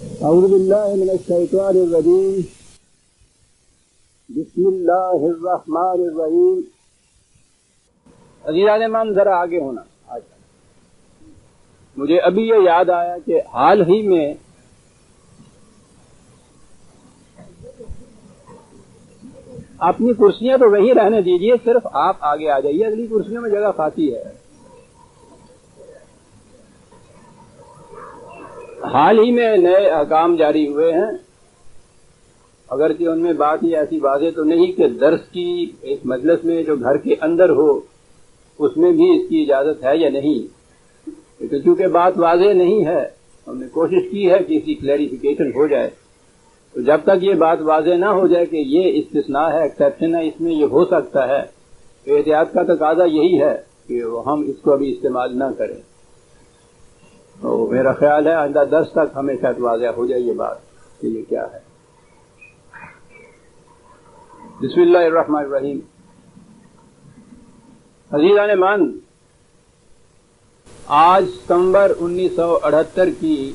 اعوذ باللہ من الشیطان الرجیم بسم اللہ الرحمن الرحیم. عزیزان من ذرا آگے ہونا. مجھے ابھی یہ یاد آیا کہ حال ہی میں اپنی کرسیاں تو وہی رہنے دیجئے، صرف آپ آگے آ جائیے، اگلی کرسیوں میں جگہ خالی ہے. حال ہی میں نئے احکام جاری ہوئے ہیں، اگرچہ ان میں بات یہ ایسی واضح تو نہیں کہ درس کی ایک مجلس میں جو گھر کے اندر ہو اس میں بھی اس کی اجازت ہے یا نہیں، لیکن چونکہ بات واضح نہیں ہے ہم نے کوشش کی ہے کہ اس کی کلیریفیکیشن ہو جائے. تو جب تک یہ بات واضح نہ ہو جائے کہ یہ استثناء ہے، ایکسیپشن ہے، اس میں یہ ہو سکتا ہے، تو احتیاط کا تقاضا یہی ہے کہ ہم اس کو ابھی استعمال نہ کریں. تو میرا خیال ہے آئندہ درس تک ہمیں شاید واضح ہو جائے یہ بات کہ یہ کیا ہے. بسم اللہ الرحمن الرحیم. عزیزان من، آج ستمبر 1978 کی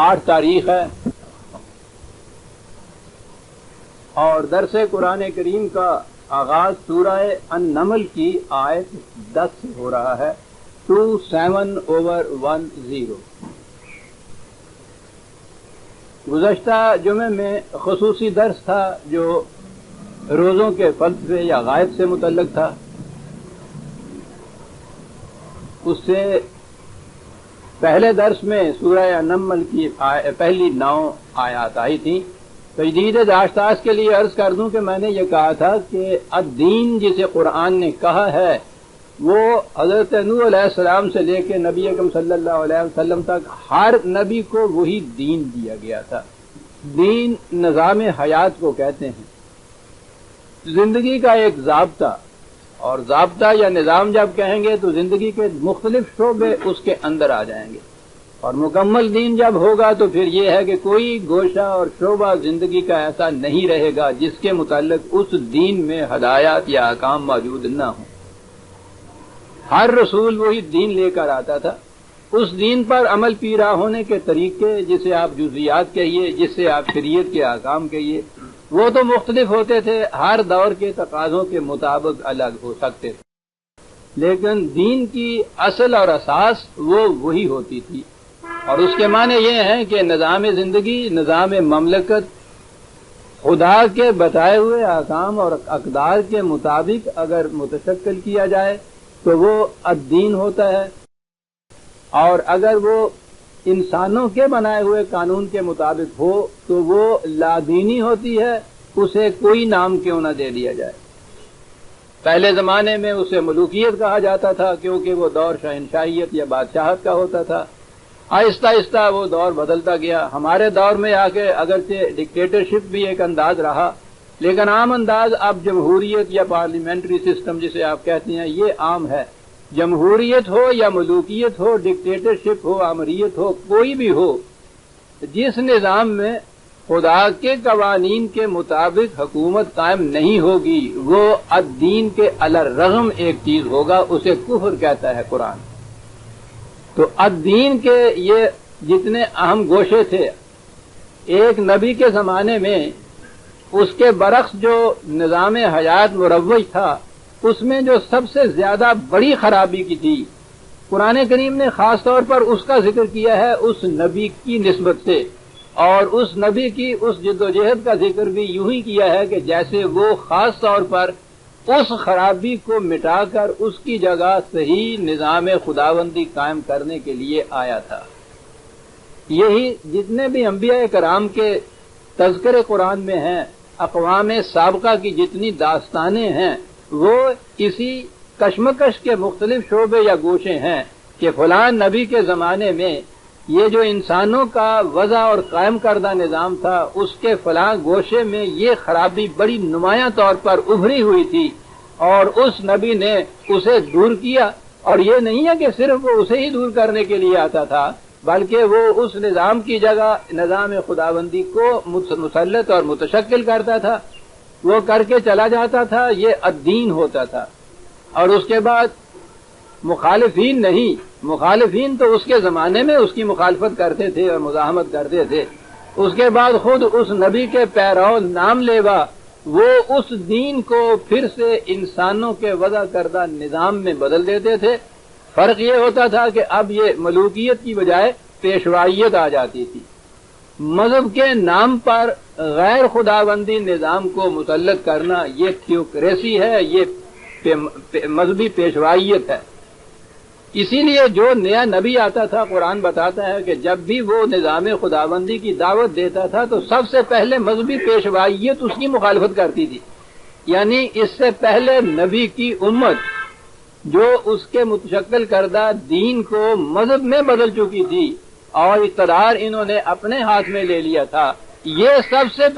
8 تاریخ ہے اور درس قرآن کریم کا آغاز سورہ النمل کی آیت 10 سے ہو رہا ہے. 27/10. گزشتہ جمعے میں خصوصی درس تھا جو روزوں کے فلسفے یا غائب سے متعلق تھا. اس سے پہلے درس میں سورہ النمل کی پہلی 9 آیات آئی تھیں. تجدید داشتاش کے لیے عرض کر دوں کہ میں نے یہ کہا تھا کہ الدین جسے قرآن نے کہا ہے وہ حضرت نوح علیہ السلام سے لے کے نبی اکرم صلی اللہ علیہ وسلم تک ہر نبی کو وہی دین دیا گیا تھا. دین نظام حیات کو کہتے ہیں، زندگی کا ایک ضابطہ، اور ضابطہ یا نظام جب کہیں گے تو زندگی کے مختلف شعبے اس کے اندر آ جائیں گے. اور مکمل دین جب ہوگا تو پھر یہ ہے کہ کوئی گوشہ اور شعبہ زندگی کا ایسا نہیں رہے گا جس کے متعلق اس دین میں ہدایات یا احکام موجود نہ ہوں. ہر رسول وہی دین لے کر آتا تھا. اس دین پر عمل پیرا ہونے کے طریقے، جسے آپ جزیات کہیے، جسے آپ شریعت کے احکام کہیے، وہ تو مختلف ہوتے تھے، ہر دور کے تقاضوں کے مطابق الگ ہو سکتے تھے، لیکن دین کی اصل اور اساس وہ وہی ہوتی تھی. اور اس کے معنی یہ ہیں کہ نظام زندگی، نظام مملکت خدا کے بتائے ہوئے احکام اور اقدار کے مطابق اگر متشکل کیا جائے تو وہ الدین ہوتا ہے، اور اگر وہ انسانوں کے بنائے ہوئے قانون کے مطابق ہو تو وہ لادینی ہوتی ہے، اسے کوئی نام کیوں نہ دے دیا جائے. پہلے زمانے میں اسے ملوکیت کہا جاتا تھا کیونکہ وہ دور شہنشاہیت یا بادشاہت کا ہوتا تھا. آہستہ آہستہ وہ دور بدلتا گیا. ہمارے دور میں آ کے اگرچہ ڈکٹیٹرشپ بھی ایک انداز رہا، لیکن عام انداز اب جمہوریت یا پارلیمنٹری سسٹم جسے آپ کہتے ہیں یہ عام ہے. جمہوریت ہو یا ملوکیت ہو، ڈکٹیٹرشپ ہو، امریت ہو، کوئی بھی ہو، جس نظام میں خدا کے قوانین کے مطابق حکومت قائم نہیں ہوگی وہ الدین کے الرغم ایک چیز ہوگا، اسے کفر کہتا ہے قرآن. تو الدین کے یہ جتنے اہم گوشے تھے، ایک نبی کے زمانے میں اس کے برعکس جو نظام حیات مروج تھا، اس میں جو سب سے زیادہ بڑی خرابی کی تھی، قرآن کریم نے خاص طور پر اس کا ذکر کیا ہے اس نبی کی نسبت سے، اور اس نبی کی اس جدوجہد کا ذکر بھی یوں ہی کیا ہے کہ جیسے وہ خاص طور پر اس خرابی کو مٹا کر اس کی جگہ صحیح نظام خداوندی قائم کرنے کے لیے آیا تھا. یہی جتنے بھی انبیاء کرام کے تذکرے قرآن میں ہیں، اقوام سابقہ کی جتنی داستانیں ہیں، وہ اسی کشمکش کے مختلف شعبے یا گوشے ہیں کہ فلاں نبی کے زمانے میں یہ جو انسانوں کا وضع اور قائم کردہ نظام تھا، اس کے فلاں گوشے میں یہ خرابی بڑی نمایاں طور پر ابھری ہوئی تھی اور اس نبی نے اسے دور کیا. اور یہ نہیں ہے کہ صرف وہ اسے ہی دور کرنے کے لیے آتا تھا، بلکہ وہ اس نظام کی جگہ نظام خداوندی کو مسلط اور متشکل کرتا تھا، وہ کر کے چلا جاتا تھا. یہ الدین ہوتا تھا. اور اس کے بعد مخالفین نہیں مخالفین تو اس کے زمانے میں اس کی مخالفت کرتے تھے اور مزاحمت کرتے تھے، اس کے بعد خود اس نبی کے پیرو نام لیوا وہ اس دین کو پھر سے انسانوں کے وضع کردہ نظام میں بدل دیتے تھے۔ فرق یہ ہوتا تھا کہ اب یہ ملوکیت کی بجائے پیشوائیت آ جاتی تھی۔ مذہب کے نام پر غیر خداوندی نظام کو مسلط کرنا یہ تھیوکریسی ہے، یہ مذہبی پیشوائیت ہے۔ اسی لیے جو نیا نبی آتا تھا، قرآن بتاتا ہے کہ جب بھی وہ نظام خداوندی کی دعوت دیتا تھا تو سب سے پہلے مذہبی پیشوائیت اس کی مخالفت کرتی تھی، یعنی اس سے پہلے نبی کی امت جو اس کے متشکل کردہ دین کو مذہب میں بدل چکی تھی اور اقتدار انہوں نے اپنے ہاتھ میں لے لیا تھا، یہ سب سے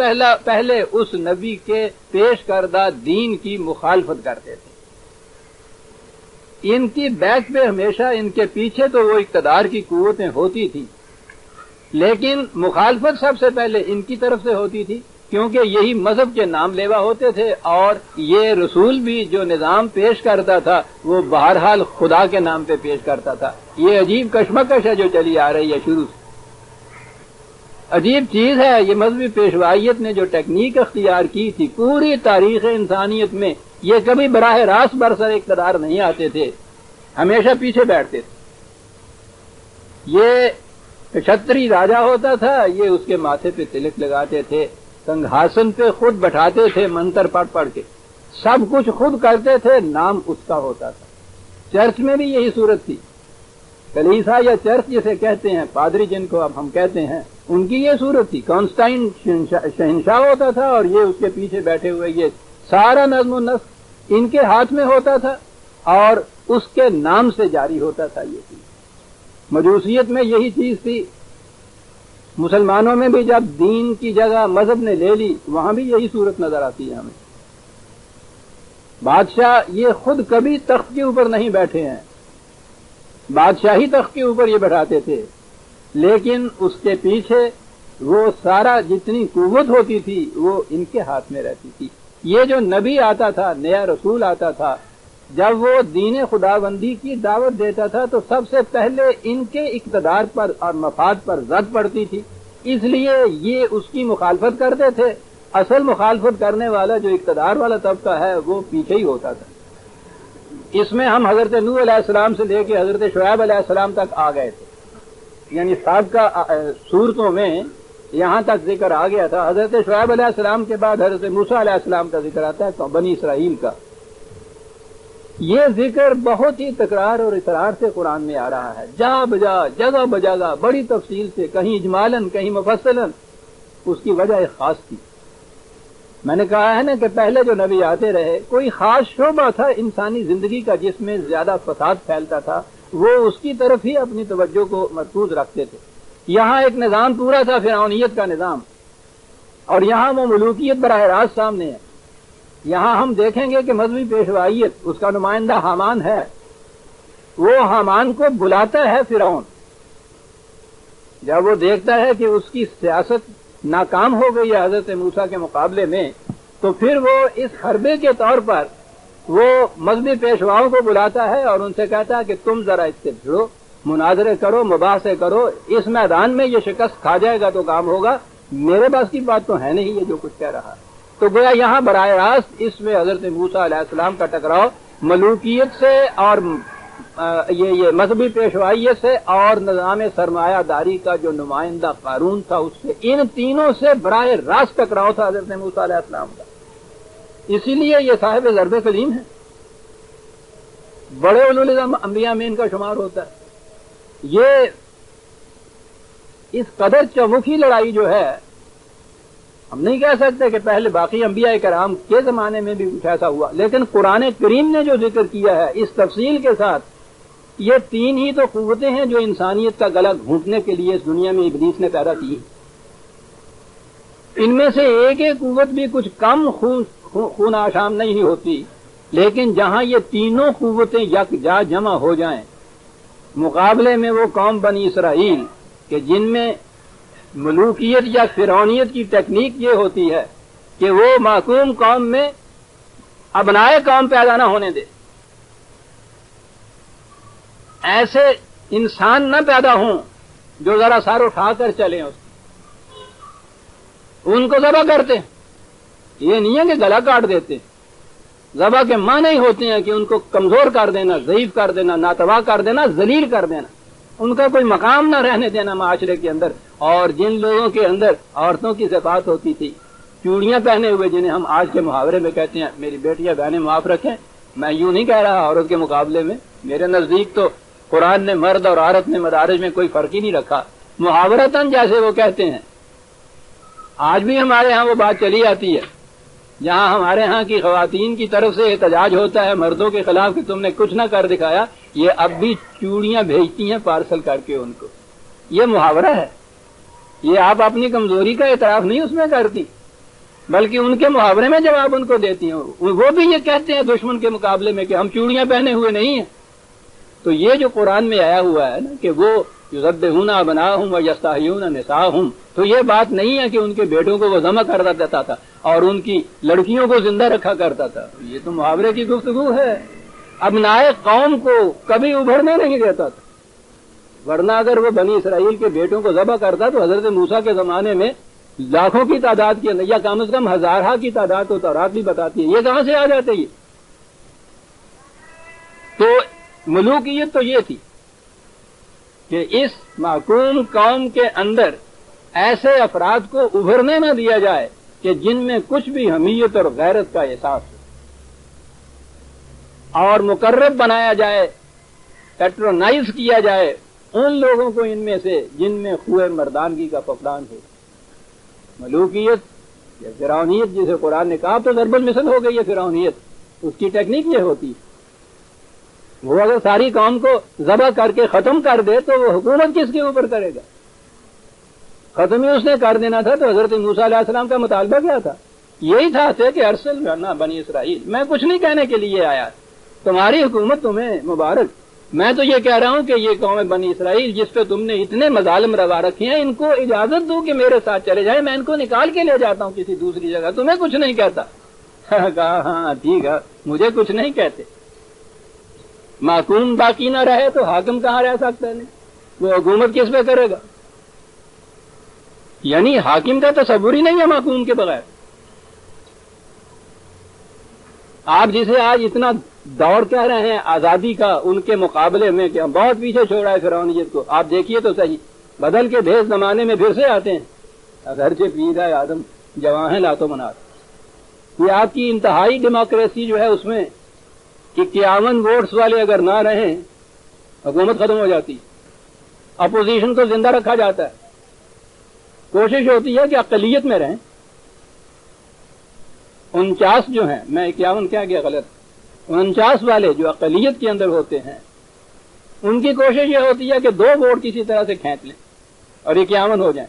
پہلے اس نبی کے پیش کردہ دین کی مخالفت کرتے تھے۔ ان کی بیک پہ ہمیشہ ان کے پیچھے تو وہ اقتدار کی قوتیں ہوتی تھی، لیکن مخالفت سب سے پہلے ان کی طرف سے ہوتی تھی، کیونکہ یہی مذہب کے نام لیوا ہوتے تھے اور یہ رسول بھی جو نظام پیش کرتا تھا وہ بہرحال خدا کے نام پہ پیش کرتا تھا۔ یہ عجیب کشمکش ہے جو چلی آ رہی ہے شروع سے، عجیب چیز ہے۔ یہ مذہبی پیشوائیت نے جو ٹیکنیک اختیار کی تھی پوری تاریخ انسانیت میں، یہ کبھی براہ راست برسر اقتدار نہیں آتے تھے، ہمیشہ پیچھے بیٹھتے تھے۔ یہ چھتری راجہ ہوتا تھا، یہ اس کے ماتھے پہ تلک لگاتے تھے، سنگھاسن پہ خود بٹھاتے تھے منتر پڑھ پڑھ کے، سب کچھ خود کرتے تھے، نام اس کا ہوتا تھا۔ چرچ میں بھی یہی صورت تھی، کلیسا یا چرچ جسے کہتے ہیں، پادری جن کو اب ہم کہتے ہیں، ان کی یہ صورت تھی۔ کانسٹائن شہنشاہ ہوتا تھا اور یہ اس کے پیچھے بیٹھے ہوئے، یہ سارا نظم و نسق ان کے ہاتھ میں ہوتا تھا اور اس کے نام سے جاری ہوتا تھا۔ یہ چیز مجوسیت میں یہی چیز تھی، مسلمانوں میں بھی جب دین کی جگہ مذہب نے لے لی وہاں بھی یہی صورت نظر آتی ہے ہمیں۔ بادشاہ یہ خود کبھی تخت کے اوپر نہیں بیٹھے ہیں، بادشاہی تخت کے اوپر یہ بیٹھاتے تھے، لیکن اس کے پیچھے وہ سارا جتنی قوت ہوتی تھی وہ ان کے ہاتھ میں رہتی تھی۔ یہ جو نبی آتا تھا، نیا رسول آتا تھا، جب وہ دین خداوندی کی دعوت دیتا تھا تو سب سے پہلے ان کے اقتدار پر اور مفاد پر زد پڑتی تھی، اس لیے یہ اس کی مخالفت کرتے تھے۔ اصل مخالفت کرنے والا جو اقتدار والا طبقہ ہے وہ پیچھے ہی ہوتا تھا۔ اس میں ہم حضرت نوح علیہ السلام سے لے کے حضرت شعیب علیہ السلام تک آ گئے تھے، یعنی سابقہ صورتوں میں یہاں تک ذکر آ گیا تھا۔ حضرت شعیب علیہ السلام کے بعد حضرت موسیٰ علیہ السلام کا ذکر آتا ہے، بنی اسرائیل کا۔ یہ ذکر بہت ہی تکرار اور اصرار سے قرآن میں آ رہا ہے، جا بجا، جگہ بجگہ، بڑی تفصیل سے، کہیں اجمالاً کہیں مفصلاً۔ اس کی وجہ ایک خاص تھی، میں نے کہا ہے نا کہ پہلے جو نبی آتے رہے کوئی خاص شعبہ تھا انسانی زندگی کا جس میں زیادہ فساد پھیلتا تھا، وہ اس کی طرف ہی اپنی توجہ کو مرکوز رکھتے تھے۔ یہاں ایک نظام پورا تھا، فرعونیت کا نظام، اور یہاں وہ ملوکیت براہ راست سامنے ہے۔ یہاں ہم دیکھیں گے کہ مذہبی پیشوائیت، اس کا نمائندہ حامان ہے، وہ حامان کو بلاتا ہے فرعون، جب وہ دیکھتا ہے کہ اس کی سیاست ناکام ہو گئی ہے حضرت موسیٰ کے مقابلے میں، تو پھر وہ اس حربے کے طور پر وہ مذہبی پیشواؤں کو بلاتا ہے اور ان سے کہتا ہے کہ تم ذرا اس سے بھیڑو، مناظرے کرو، مباحثے کرو، اس میدان میں یہ شکست کھا جائے گا تو کام ہوگا، میرے پاس کی بات تو ہے نہیں یہ جو کچھ کہہ رہا ہے۔ تو گویا یہاں براہ راست اس میں حضرت موسیٰ علیہ السلام کا ٹکراؤ ملوکیت سے اور یہ مذہبی پیشوائیت سے اور نظام سرمایہ داری کا جو نمائندہ قارون تھا اس سے، ان تینوں سے براہ راست ٹکراؤ تھا حضرت موسیٰ علیہ السلام کا۔ اسی لیے یہ صاحب ضرب کلیم ہے، بڑے اولو العزم انبیاء میں ان کا شمار ہوتا ہے۔ یہ اس قدر چمکی لڑائی جو ہے، ہم نہیں کہہ سکتے کہ پہلے باقی انبیاء کرام کے زمانے میں بھی کچھ ایسا ہوا، لیکن قرآن کریم نے جو ذکر کیا ہے اس تفصیل کے ساتھ، یہ تین ہی تو قوتیں ہیں جو انسانیت کا گلا گھونٹنے کے لیے اس دنیا میں ابلیس نے پیدا کی۔ ان میں سے ایک ایک قوت بھی کچھ کم خون آشام نہیں ہوتی، لیکن جہاں یہ تینوں قوتیں یکجا جمع ہو جائیں، مقابلے میں وہ قوم بنی اسرائیل کہ جن میں ملوکیت یا فرعونیت کی ٹیکنیک یہ ہوتی ہے کہ وہ معصوم قوم میں ابنائے قوم پیدا نہ ہونے دے، ایسے انسان نہ پیدا ہوں جو ذرا سر اٹھا کر چلیں ان کو ذبح کرتے ہیں. یہ نہیں ہے کہ گلا کاٹ دیتے. ذبح کے معنی ہی ہوتے ہیں کہ ان کو کمزور کر دینا، ضعیف کر دینا، ناتوا کر دینا، ذلیل کر دینا، ان کا کوئی مقام نہ رہنے دینا معاشرے کے اندر. اور جن لوگوں کے اندر عورتوں کی صفات ہوتی تھی، چوڑیاں پہنے ہوئے، جنہیں ہم آج کے محاورے میں کہتے ہیں، میری بیٹیاں بہنیں معاف رکھیں، میں یوں نہیں کہہ رہا عورت کے مقابلے میں، میرے نزدیک تو قرآن نے مرد اور عورت میں مدارج میں کوئی فرق ہی نہیں رکھا، محاورتاً جیسے وہ کہتے ہیں. آج بھی ہمارے ہاں وہ بات چلی آتی ہے، جہاں ہمارے ہاں کی خواتین کی طرف سے احتجاج ہوتا ہے مردوں کے خلاف کہ تم نے کچھ نہ کر دکھایا، یہ اب بھی چوڑیاں بھیجتی ہیں پارسل کر کے ان کو. یہ محاورہ ہے، یہ آپ اپنی کمزوری کا اعتراف نہیں اس میں کرتی، بلکہ ان کے محاورے میں جواب ان کو دیتی ہیں. وہ بھی یہ کہتے ہیں دشمن کے مقابلے میں کہ ہم چوڑیاں پہنے ہوئے نہیں ہیں. تو یہ جو قرآن میں آیا ہوا ہے نا کہ وہ یذبحون ابناءہم ویستحیون نساءہم، تو یہ بات نہیں ہے کہ ان کے بیٹوں کو وہ ذبح کر دیتا تھا اور ان کی لڑکیوں کو زندہ رکھا کرتا تھا. یہ تو محاورے کی گفتگو ہے. ابنائے قوم کو کبھی ابھرنے نہیں دیتا تھا، ورنہ اگر وہ بنی اسرائیل کے بیٹوں کو ذبح کرتا تو حضرت موسیٰ کے زمانے میں لاکھوں کی تعداد کی یا کم از کم ہزارہ کی تعداد تو تورات بھی بتاتی ہے. یہ کہاں سے آ جاتے یہ؟ تو ملوکیت تو یہ تھی کہ اس معقوم قوم کے اندر ایسے افراد کو ابھرنے نہ دیا جائے کہ جن میں کچھ بھی حمیت اور غیرت کا احساس ہو، اور مقرب بنایا جائے، پیٹرونائز کیا جائے ان لوگوں کو ان میں سے جن میں خوئے مردانگی کا فقدان ہو. ملوکیت یا فرعونیت جسے قرآن نے کہا تو ضرب المثل ہو گئی ہے فرعونیت. اس کی ٹیکنیک یہ ہوتی ہے، وہ اگر ساری قوم کو ذبح کر کے ختم کر دے تو وہ حکومت کس کے اوپر کرے گا؟ ختم ہی اس نے کر دینا تھا. تو حضرت موسیٰ علیہ السلام کا مطالبہ کیا تھا؟ یہی تھا کہ ارسل نہ بنی اسرائیل، میں کچھ نہیں کہنے کے لیے آیا، تمہاری حکومت تمہیں مبارک. میں تو یہ کہہ رہا ہوں کہ یہ قوم بنی اسرائیل جس پہ تم نے اتنے مظالم روا رکھے ہیں، ان کو اجازت دو کہ میرے ساتھ چلے جائیں، میں ان کو نکال کے لے جاتا ہوں کسی دوسری جگہ، تمہیں کچھ نہیں کہتا. کہا ہاں ٹھیک ہے، مجھے کچھ نہیں کہتے. معقوم باقی نہ رہے تو حاکم کہاں رہ سکتا ہے؟ وہ حکومت کس پہ کرے گا؟ یعنی حاکم کا تصور ہی نہیں ہے معقوم کے بغیر. آپ جسے آج اتنا دور کہہ رہے ہیں آزادی کا، ان کے مقابلے میں کہ ہم بہت پیچھے چھوڑا ہے فرعونیت کو، آپ دیکھیے تو صحیح، بدل کے بھیس زمانے میں پھر سے آتے ہیں. اگرچہ پیر ہے آدم جواں ہیں لاتو منات. یہ آپ کی انتہائی ڈیموکریسی جو ہے اس میں کہ 51 ووٹس والے اگر نہ رہیں حکومت ختم ہو جاتی، اپوزیشن کو زندہ رکھا جاتا ہے. کوشش ہوتی ہے کہ اقلیت میں رہیں. 49 جو ہیں، میں 51 کیا گیا غلط، 49 والے جو اقلیت کے اندر ہوتے ہیں ان کی کوشش یہ ہوتی ہے کہ 2 ووٹ کسی طرح سے کھینچ لیں اور 51 ہو جائیں.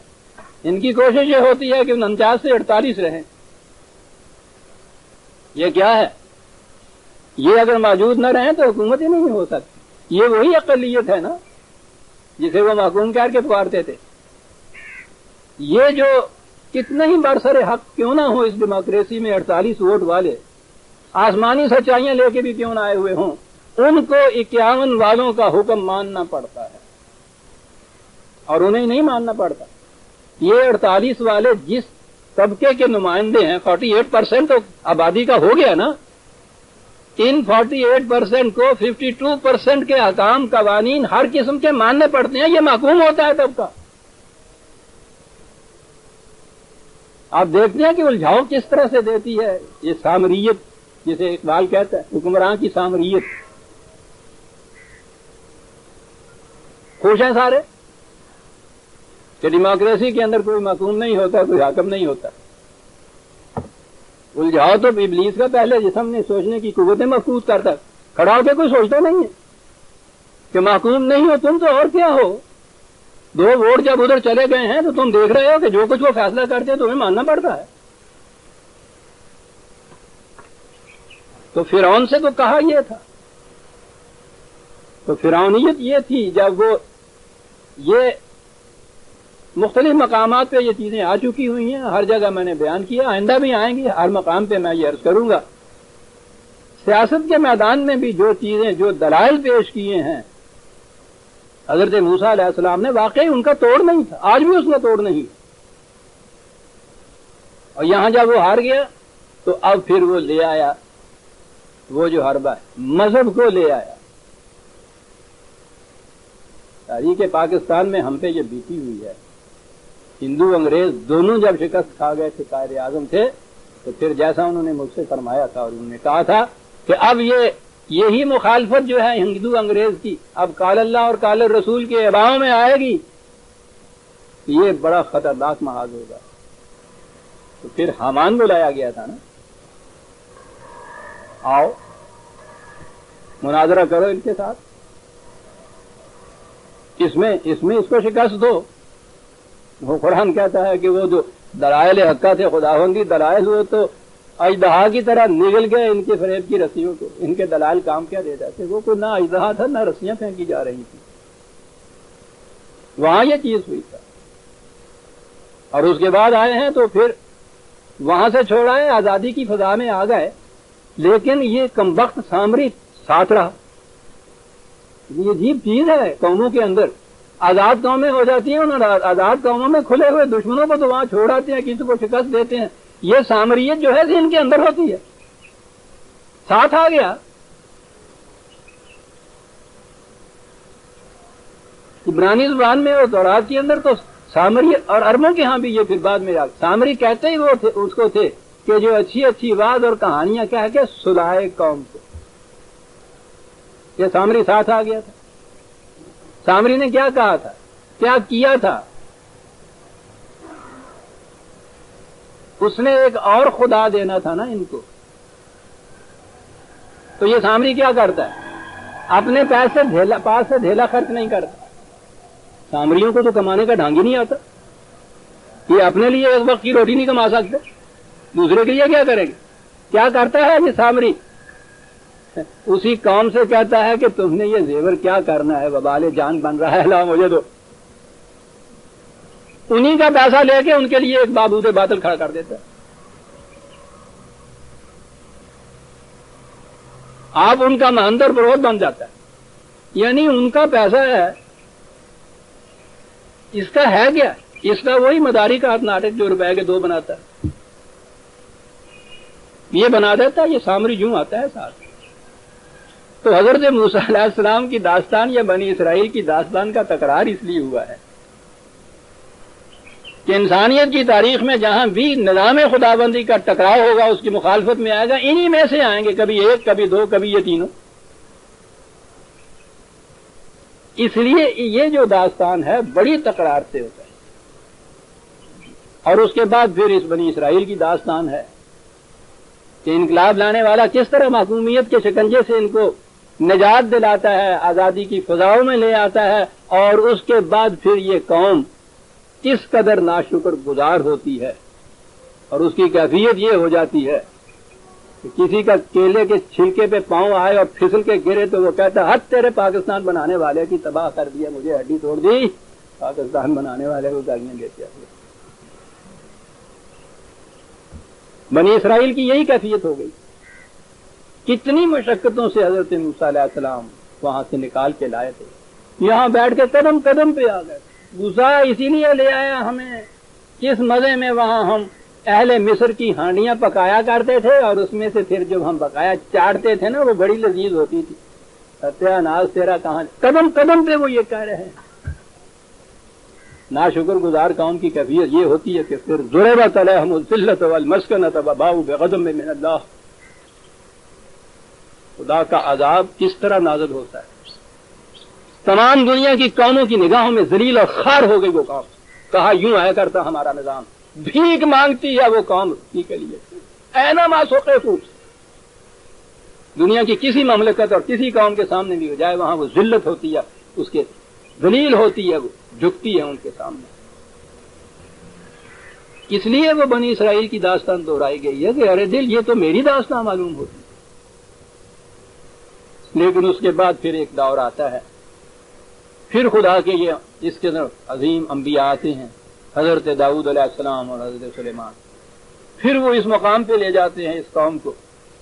ان کی کوشش یہ ہوتی ہے کہ 49 سے 48 رہیں. یہ کیا ہے؟ یہ اگر موجود نہ رہیں تو حکومت ہی نہیں ہو سکتی. یہ وہی اقلیت ہے نا جسے وہ محکوم کر کے پکارتے تھے. یہ جو کتنے ہی برسر حق کیوں نہ ہو اس ڈیموکریسی میں 48 ووٹ والے آسمانی سچائیاں لے کے بھی کیوں نہ آئے ہوئے ہوں، ان کو 51 والوں کا حکم ماننا پڑتا ہے اور انہیں نہیں ماننا پڑتا. یہ 48 والے جس طبقے کے نمائندے ہیں، 48% تو آبادی کا ہو گیا نا، ان 48% کو 52% کے احکام قوانین ہر قسم کے ماننے پڑتے ہیں. یہ محکوم ہوتا ہے طبقہ. آپ دیکھتے ہیں کہ الجھاؤ کس طرح سے دیتی ہے یہ سامریت جسے اقبال کہتا ہے، حکمران کی سامریت. خوش ہیں سارے کہ ڈیموکریسی کے اندر کوئی محکوم نہیں ہوتا، کوئی حاکم نہیں ہوتا. الجھاؤ تو ابلیس کا پہلے جسم نے سوچنے کی قوتیں محفوظ کرتا، کھڑا ہو کے کوئی سوچتا نہیں ہے کہ محکوم نہیں ہو تم تو اور کیا ہو. 2 ووٹ جب ادھر چلے گئے ہیں تو تم دیکھ رہے ہو کہ جو کچھ وہ فیصلہ کرتے ہیں تمہیں ماننا پڑتا ہے. تو فرعون سے تو کہا یہ تھا. تو فرعونیت یہ تھی جب وہ یہ مختلف مقامات پہ یہ چیزیں آ چکی ہوئی ہیں، ہر جگہ میں نے بیان کیا، آئندہ بھی آئیں گی، ہر مقام پہ میں یہ عرض کروں گا. سیاست کے میدان میں بھی جو چیزیں، جو دلائل پیش کیے ہیں حضرت موسیٰ علیہ السلام نے واقعی ان کا توڑ نہیں تھا، آج بھی اس کا توڑ نہیں، اور یہاں جب وہ ہار گیا تو اب پھر وہ لے آیا وہ جو حربہ ہے، مذہب کو لے آیا۔ تاریخ پاکستان میں ہم پہ یہ بیتی ہوئی ہے، ہندو انگریز دونوں جب شکست کھا گئے تھے، قائد اعظم تھے، تو پھر جیسا انہوں نے مجھ سے فرمایا تھا اور انہوں نے کہا تھا کہ اب یہی مخالفت جو ہے ہندو انگریز کی اب قال اللہ اور قال الرسول کے اباؤں میں آئے گی، یہ بڑا خطرناک محاذ ہوگا۔ تو پھر حامان بلایا گیا تھا نا، آؤ مناظرہ کرو ان کے ساتھ، اس میں اس کو شکست دو۔ وہ قرآن کہتا ہے کہ وہ جو دلائل حقہ تھے، خداوندی دلائل، وہ تو اژدہا کی طرح نگل گئے ان کے فریب کی رسیوں کو، ان کے دلائل کام کیا دے جاتے، وہ کوئی نہ اژدہا تھا نہ رسیاں پھینکی جا رہی تھی، وہاں یہ چیز ہوئی تھا۔ اور اس کے بعد آئے ہیں تو پھر وہاں سے چھوڑا ہے، آزادی کی فضا میں آ گئے، لیکن یہ کمبخت سامری ساتھ رہا۔ یہ عجیب چیز ہے قوموں کے اندر، آزاد قومیں ہو جاتی ہیں، ان آزاد قوموں میں کھلے ہوئے دشمنوں کو تو وہاں چھوڑ آتے ہیں، کسی کو شکست دیتے ہیں۔ یہ سامریت جو ہے ان کے اندر ہوتی ہے، ساتھ آ گیا۔ عبرانی زبان میں اور تورات کے اندر تو سامری، اور عربوں کے ہاں بھی یہ پھر بعد میں سامری کہتے ہی وہ اس کو تھے کہ جو اچھی اچھی بات اور کہانیاں کہہ کے سلائے قوم کو۔ یہ سامری ساتھ آ گیا تھا۔ سامری نے کیا کہا تھا، کیا کیا تھا؟ اس نے ایک اور خدا دینا تھا نا ان کو۔ تو یہ سامری کیا کرتا ہے، اپنے پاس سے ڈھیلا خرچ نہیں کرتا۔ سامریوں کو تو کمانے کا ڈھنگ ہی نہیں آتا، یہ اپنے لیے ایک وقت کی روٹی نہیں کما سکتے، دوسرے کے لیے کیا کریں گے؟ کیا کرتا ہے یہ سامری؟ اسی قوم سے کہتا ہے کہ تم نے یہ زیور کیا کرنا ہے، وبال جان بن رہا ہے، لا مجھے دو۔ انہی کا پیسہ لے کے ان کے لیے ایک بابود باطل کھڑا کر دیتا ہے۔ آپ ان کا مہنتر پروت بن جاتا ہے، یعنی ان کا پیسہ ہے، اس کا ہے کیا؟ اس کا وہی مداری کا ناٹک جو روپے کے 2 بناتا ہے، یہ بنا دیتا ہے۔ یہ سامری یوں آتا ہے ساتھ۔ تو حضرت موسیٰ علیہ السلام کی داستان یا بنی اسرائیل کی داستان کا تکرار اس لیے ہوا ہے کہ انسانیت کی تاریخ میں جہاں بھی نظام خدابندی کا ٹکراؤ ہوگا، اس کی مخالفت میں آئے گا، انہی میں سے آئیں گے، کبھی ایک، کبھی 2، کبھی یہ تینوں۔ اس لیے یہ جو داستان ہے بڑی تکرار سے ہوتا ہے۔ اور اس کے بعد پھر اس بنی اسرائیل کی داستان ہے کہ انقلاب لانے والا کس طرح محکومیت کے شکنجے سے ان کو نجات دلاتا ہے، آزادی کی فضاؤں میں لے آتا ہے، اور اس کے بعد پھر یہ قوم کس قدر ناشکر گزار ہوتی ہے، اور اس کی کیفیت یہ ہو جاتی ہے کہ کسی کا کیلے کے چھلکے پہ پاؤں آئے اور پھسل کے گرے تو وہ کہتا ہے، حد تیرے پاکستان بنانے والے کی، تباہ کر دیا، مجھے ہڈی توڑ دی، پاکستان بنانے والے کو گالیاں دیتے ہیں۔ بنی اسرائیل کی یہی کیفیت ہو گئی۔ کتنی مشقتوں سے حضرت موسیٰ علیہ السلام وہاں سے نکال کے لائے تھے، یہاں بیٹھ کے قدم قدم پہ آ گئے۔ موسیٰ اسی لیے لے آیا ہمیں، کس مزے میں وہاں ہم اہل مصر کی ہانڈیاں پکایا کرتے تھے، اور اس میں سے پھر جب ہم بقایا چاڑتے تھے نا، وہ بڑی لذیذ ہوتی تھی۔ ستیہ ناز تیرا کہاں، قدم قدم پہ وہ یہ کہہ رہے ہیں۔ ناشکر گزار قوم کی کیفیت یہ ہوتی ہے کہ پھر ضربت علیہم الذلۃ والمسکنۃ وباؤوا بغضب من اللہ، خدا کا عذاب کس طرح نازل ہوتا ہے۔ تمام دنیا کی قوموں کی نگاہوں میں ذلیل اور خوار ہو گئی وہ قوم۔ کہا یوں آیا کرتا ہمارا نظام، بھیک مانگتی ہے وہ قوم اسی کے لیے، اینما ثقفوا، دنیا کی کسی مملکت اور کسی قوم کے سامنے بھی ہو جائے، وہاں وہ ذلت ہوتی ہے، اس کے ذلیل ہوتی ہے، وہ جھکتی ہے ان کے سامنے۔ اس لیے وہ بنی اسرائیل کی داستان دہرائی گئی ہے کہ ارے دل، یہ تو میری داستان معلوم ہوتی ہے۔ لیکن اس کے بعد پھر ایک دور آتا ہے، پھر خدا کے یہ اس کے اندر عظیم انبیاء آتے ہیں، حضرت داؤد علیہ السلام اور حضرت سلیمان۔ پھر وہ اس مقام پہ لے جاتے ہیں اس قوم کو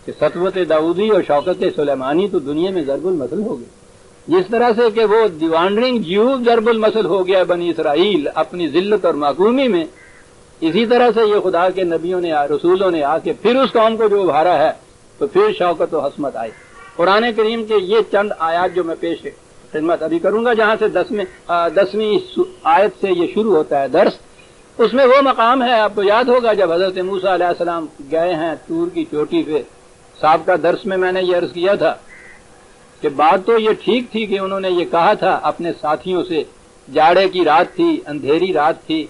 کہ سطوت داؤدی اور شوکت سلیمانی تو دنیا میں ضرب المثل ہو گئی۔ جس طرح سے کہ وہ دیوانڈرنگ جیو ضرب المثل ہو گیا بنی اسرائیل اپنی ذلت اور معصومی میں، اسی طرح سے یہ خدا کے نبیوں نے رسولوں نے آ کے پھر اس قوم کو جو ابھارا ہے تو پھر شوکت و حسمت آئی۔ قرآن کریم کے یہ چند آیات جو میں پیش خدمت ابھی کروں گا، جہاں سے 10ویں آیت سے یہ شروع ہوتا ہے درس، اس میں وہ مقام ہے، آپ کو یاد ہوگا جب حضرت موسیٰ علیہ السلام گئے ہیں طور کی چوٹی پہ، سابقہ درس میں نے یہ عرض کیا تھا کہ بات تو یہ ٹھیک تھی کہ انہوں نے یہ کہا تھا اپنے ساتھیوں سے، جاڑے کی رات تھی، اندھیری رات تھی،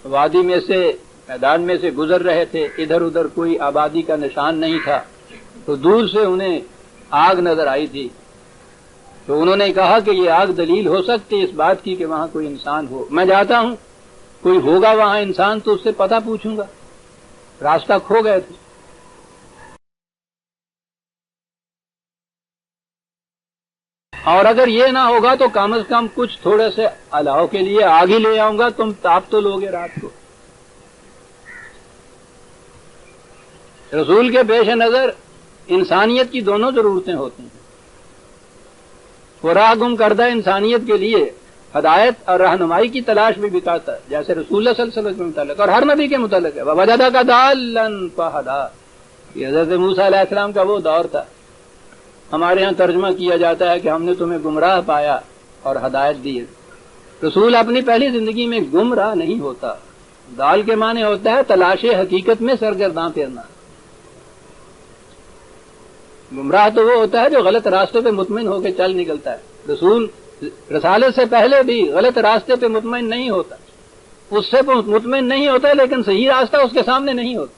وادی میں سے میدان میں سے گزر رہے تھے، ادھر ادھر کوئی آبادی کا نشان نہیں تھا، تو دور سے انہیں آگ نظر آئی تھی، تو انہوں نے کہا کہ یہ آگ دلیل ہو سکتی اس بات کی کہ وہاں کوئی انسان ہو، میں جاتا ہوں کوئی ہوگا وہاں انسان تو اس سے پتہ پوچھوں گا، راستہ کھو گئے تھے۔ اور اگر یہ نہ ہوگا تو کم از کم کچھ تھوڑے سے الاؤ کے لیے آگ ہی لے آؤں گا، تم تاپ تو لوگے رات کو۔ رسول کے پیش نظر انسانیت کی دونوں ضرورتیں ہوتی ہیں، وہ راہ گم کردہ انسانیت کے لیے ہدایت اور رہنمائی کی تلاش میں بھی کرتا ہے، جیسے رسول اللہ صلی اللہ علیہ وسلم کے متعلق اور ہر نبی کے متعلق ہے، وَوَجَدَكَ ضَالًّا فَهَدَىٰ، یہ حضرت موسیٰ علیہ السلام کا وہ دور تھا۔ ہمارے ہاں ترجمہ کیا جاتا ہے کہ ہم نے تمہیں گمراہ پایا اور ہدایت دی۔ رسول اپنی پہلی زندگی میں گمراہ نہیں ہوتا، دال کے معنی ہوتا ہے تلاش حقیقت میں سرگرداں پھرنا۔ گمراہ تو وہ ہوتا ہے جو غلط راستے پہ مطمئن ہو کے چل نکلتا ہے، رسول رسالت سے پہلے بھی غلط راستے پہ مطمئن نہیں ہوتا، اس سے مطمئن نہیں ہوتا لیکن صحیح راستہ اس کے سامنے نہیں ہوتا۔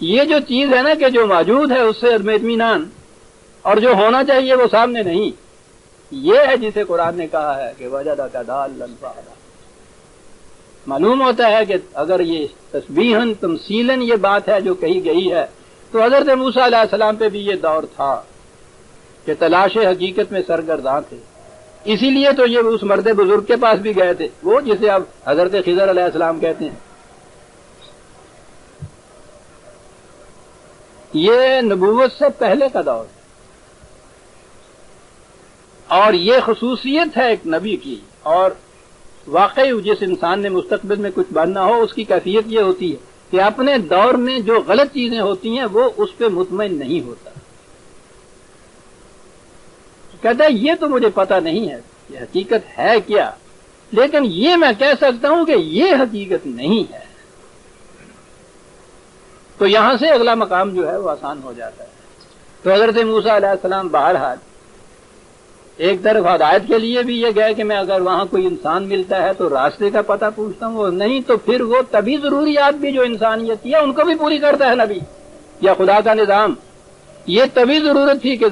یہ جو چیز ہے نا کہ جو موجود ہے اس سے عدم اطمینان، اور جو ہونا چاہیے وہ سامنے نہیں، یہ ہے جسے قرآن نے کہا ہے کہ وَجَدَكَ ضَالًّا فَهَدَىٰ۔ معلوم ہوتا ہے کہ اگر یہ تشبیہاً تمثیلاً یہ بات ہے جو کہی گئی ہے تو حضرت موسیٰ علیہ السلام پہ بھی یہ دور تھا کہ تلاش حقیقت میں سرگرداں تھے، اسی لیے تو یہ اس مرد بزرگ کے پاس بھی گئے تھے، وہ جسے اب حضرت خضر علیہ السلام کہتے ہیں۔ یہ نبوت سے پہلے کا دور ہے، اور یہ خصوصیت ہے ایک نبی کی، اور واقعی جس انسان نے مستقبل میں کچھ بننا ہو اس کی کیفیت یہ ہوتی ہے کہ اپنے دور میں جو غلط چیزیں ہوتی ہیں وہ اس پہ مطمئن نہیں ہوتا، کہتا ہے یہ تو مجھے پتہ نہیں ہے یہ حقیقت ہے کیا، لیکن یہ میں کہہ سکتا ہوں کہ یہ حقیقت نہیں ہے، تو یہاں سے اگلا مقام جو ہے وہ آسان ہو جاتا ہے۔ تو حضرت موسیٰ علیہ السلام بہرحال ایک طرف ہدایت کے لیے بھی یہ گئے کہ میں اگر وہاں کوئی انسان ملتا ہے تو راستے کا پتہ پوچھتا ہوں، اور نہیں تو پھر وہ طبی ضروریات بھی جو انسانیت کی ہے ان کو بھی پوری کرتا ہے نبی یا خدا کا نظام۔ یہ طبی ضرورت تھی کہ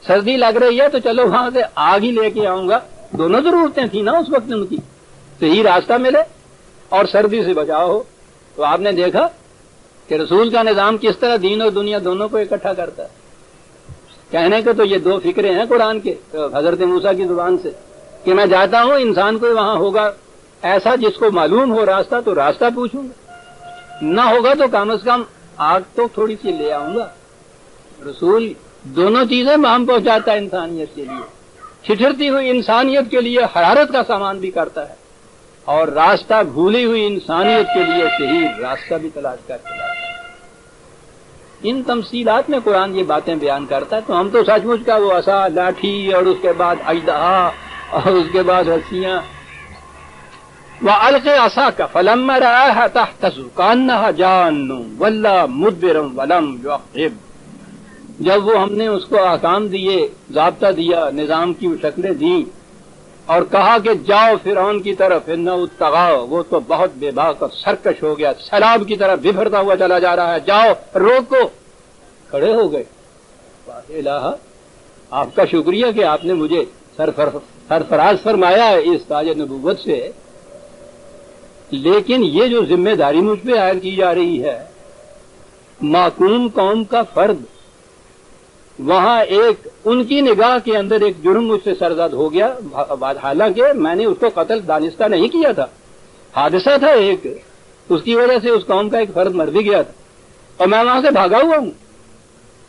سردی لگ رہی ہے تو چلو وہاں سے آگ ہی لے کے آؤں گا، دونوں ضرورتیں تھیں نا اس وقت ان کی، صحیح راستہ ملے اور سردی سے بچاؤ ہو۔ تو آپ نے دیکھا کہ رسول کا نظام کس طرح دین اور دنیا دونوں کو اکٹھا کرتا ہے۔ کہنے کے تو یہ دو فکرے ہیں قرآن کے حضرت موسیٰ کی زبان سے کہ میں جاتا ہوں انسان کوئی وہاں ہوگا ایسا جس کو معلوم ہو راستہ تو راستہ پوچھوں گا، نہ ہوگا تو کم از کم آگ تو تھوڑی سی لے آؤں گا۔ رسول دونوں چیزیں مہم پہنچاتا ہے انسانیت کے لیے، چھٹرتی ہوئی انسانیت کے لیے حرارت کا سامان بھی کرتا ہے، اور راستہ بھولی ہوئی انسانیت کے لیے صحیح راستہ بھی تلاش کرتا ہے۔ ان تمثیلات میں قرآن یہ باتیں بیان کرتا ہے تو ہم تو سچ مچ کا وہ عصا، لاٹھی، اور اس کے بعد اژدہا، اور اس کے بعد رسیاں، وَأَلْقِ عَصَاكَ فَلَمَّا رَآهَا تَهْتَزُّ كَأَنَّهَا جَانٌّ وَلَّىٰ مُدْبِرًا وَلَمْ يُعَقِّبْ۔ جب وہ ہم نے اس کو احکام دیے، ضابطہ دیا، نظام کی شکلیں دیں اور کہا کہ جاؤ فرعون کی طرف، انه طغى، وہ تو بہت بے باک اور سرکش ہو گیا، سیلاب کی طرح بفرتا ہوا چلا جا رہا ہے، جاؤ روکو، کھڑے ہو گئے۔ الہ آپ کا شکریہ کہ آپ نے مجھے سرفراز فرمایا ہے اس تاج نبوت سے، لیکن یہ جو ذمہ داری مجھ پہ عائد کی جا رہی ہے، معقوم قوم کا فرد، وہاں ایک ان کی نگاہ کے اندر ایک جرم مجھ سے سرزد ہو گیا، حالانکہ میں نے اس کو قتل دانستہ نہیں کیا تھا، حادثہ تھا ایک، اس کی وجہ سے اس قوم کا ایک فرد مر بھی گیا تھا، اور میں وہاں سے بھاگا ہوا ہوں،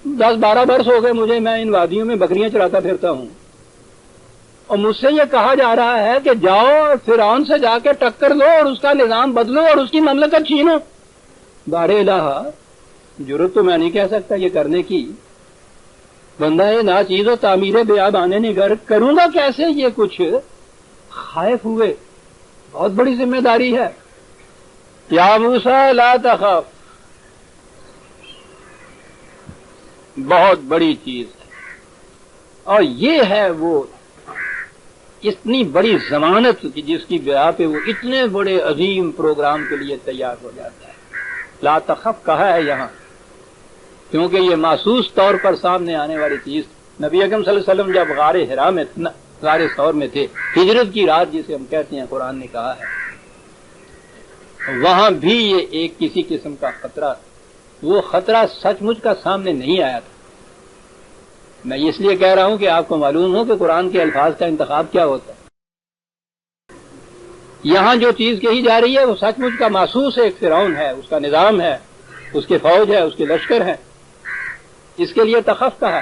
10-12 برس ہو گئے مجھے، میں ان وادیوں میں بکریاں چراتا پھرتا ہوں، اور مجھ سے یہ کہا جا رہا ہے کہ جاؤ اور فرعون سے جا کے ٹکر لو اور اس کا نظام بدلو اور اس کی مملکت چھینو. بار الہ جرت تو میں نہیں کہہ سکتا یہ کرنے کی. بندہ ناچیز و تعمیر بیابانے نگر کروں گا کیسے یہ کچھ. خائف ہوئے. بہت بڑی ذمہ داری ہے. یا موسیٰ لا تخف, بہت بڑی چیز ہے. اور یہ ہے وہ اتنی بڑی ضمانت جس کی بنا پہ وہ اتنے بڑے عظیم پروگرام کے لیے تیار ہو جاتا ہے. لا تخف کہا ہے یہاں کیونکہ یہ محسوس طور پر سامنے آنے والی چیز. نبی اکرم صلی اللہ علیہ وسلم جب غار حرا میں غار ثور میں تھے, ہجرت کی رات جسے ہم کہتے ہیں قرآن نے کہا ہے, وہاں بھی یہ ایک کسی قسم کا خطرہ, وہ خطرہ سچ مچ کا سامنے نہیں آیا تھا. میں اس لیے کہہ رہا ہوں کہ آپ کو معلوم ہو کہ قرآن کے الفاظ کا انتخاب کیا ہوتا ہے. یہاں جو چیز کہی جا رہی ہے وہ سچ مچ کا محسوس ایک فرعون ہے, اس کا نظام ہے, اس کے فوج ہے, اس کے لشکر ہے. اس کے لیے تخف کہا.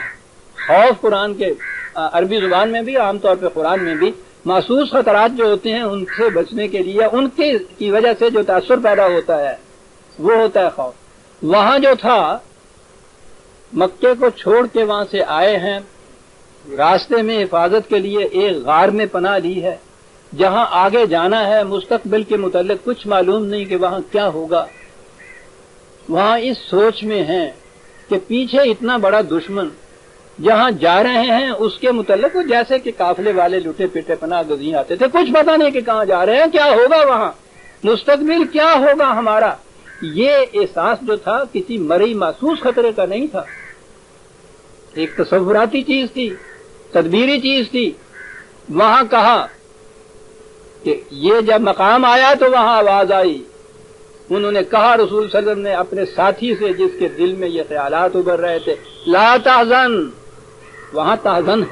خوف قرآن کے عربی زبان میں بھی, عام طور پہ قرآن میں بھی, محسوس خطرات جو ہوتے ہیں ان سے بچنے کے لیے, ان کی وجہ سے جو تاثر پیدا ہوتا ہے وہ ہوتا ہے خوف. وہاں جو تھا مکے کو چھوڑ کے وہاں سے آئے ہیں, راستے میں حفاظت کے لیے ایک غار میں پناہ لی ہے, جہاں آگے جانا ہے مستقبل کے متعلق کچھ معلوم نہیں کہ وہاں کیا ہوگا. وہاں اس سوچ میں ہیں کہ پیچھے اتنا بڑا دشمن, جہاں جا رہے ہیں اس کے متعلق وہ جیسے کہ قافلے والے لٹے پیٹے پناہ گزین آتے تھے, کچھ پتہ نہیں کہ کہاں جا رہے ہیں, کیا ہوگا وہاں, مستقبل کیا ہوگا ہمارا. یہ احساس جو تھا کسی مرئی محسوس خطرے کا نہیں تھا, ایک تصوراتی چیز تھی, تدبیری چیز تھی. وہاں کہا کہ یہ جب مقام آیا تو وہاں آواز آئی, انہوں نے کہا رسول صلی اللہ علیہ وسلم نے اپنے ساتھی سے جس کے دل میں یہ خیالات ابھر رہے تھے, لا تحزن. وہاں تحزن ہے.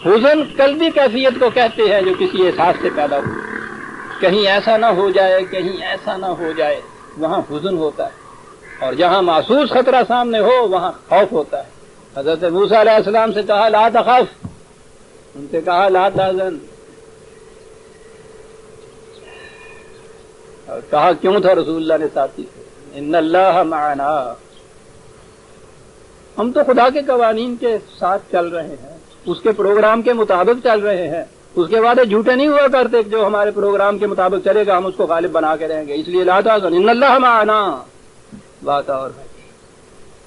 حزن قلبی کیفیت کو کہتے ہیں جو کسی احساس سے پیدا ہو, کہیں ایسا نہ ہو جائے, کہیں ایسا نہ ہو جائے, وہاں حزن ہوتا ہے. اور جہاں محسوس خطرہ سامنے ہو وہاں خوف ہوتا ہے. حضرت موسیٰ علیہ السلام سے کہا لا تخف, ان سے کہا لا تحزن. اور کہا کیوں تھا رسول اللہ نے ساتھی سے, ان اللہ معنا, ہم تو خدا کے قوانین کے ساتھ چل رہے ہیں, اس کے پروگرام کے مطابق چل رہے ہیں. اس کے بعد جھوٹے نہیں ہوا کرتے جو ہمارے پروگرام کے مطابق چلے گا ہم اس کو غالب بنا کے رہیں گے. اس لیے لا تحزن ان اللہ معنا. بات اور ہے,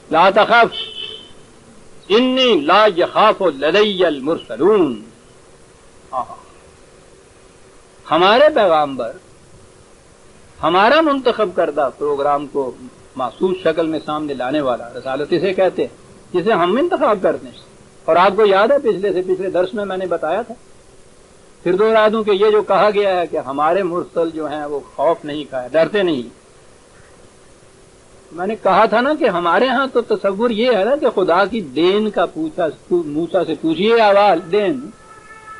لا تخف انی لا یخاف لدی المرسلون. ہمارے پیغامبر, ہمارا منتخب کردہ پروگرام کو محسوس شکل میں سامنے لانے والا, رسالت اسے کہتے ہیں جسے ہم انتخاب کرتے ہیں. اور آپ کو یاد ہے پچھلے درس میں میں نے بتایا تھا, پھر دوہرا دوں کہ یہ جو کہا گیا ہے کہ ہمارے مرسل جو ہیں وہ خوف نہیں کھائے, ڈرتے نہیں. میں نے کہا تھا نا کہ ہمارے ہاں تو تصور یہ ہے نا کہ خدا کی دین کا پوچھا, موسیٰ سے پوچھیے احوال دین,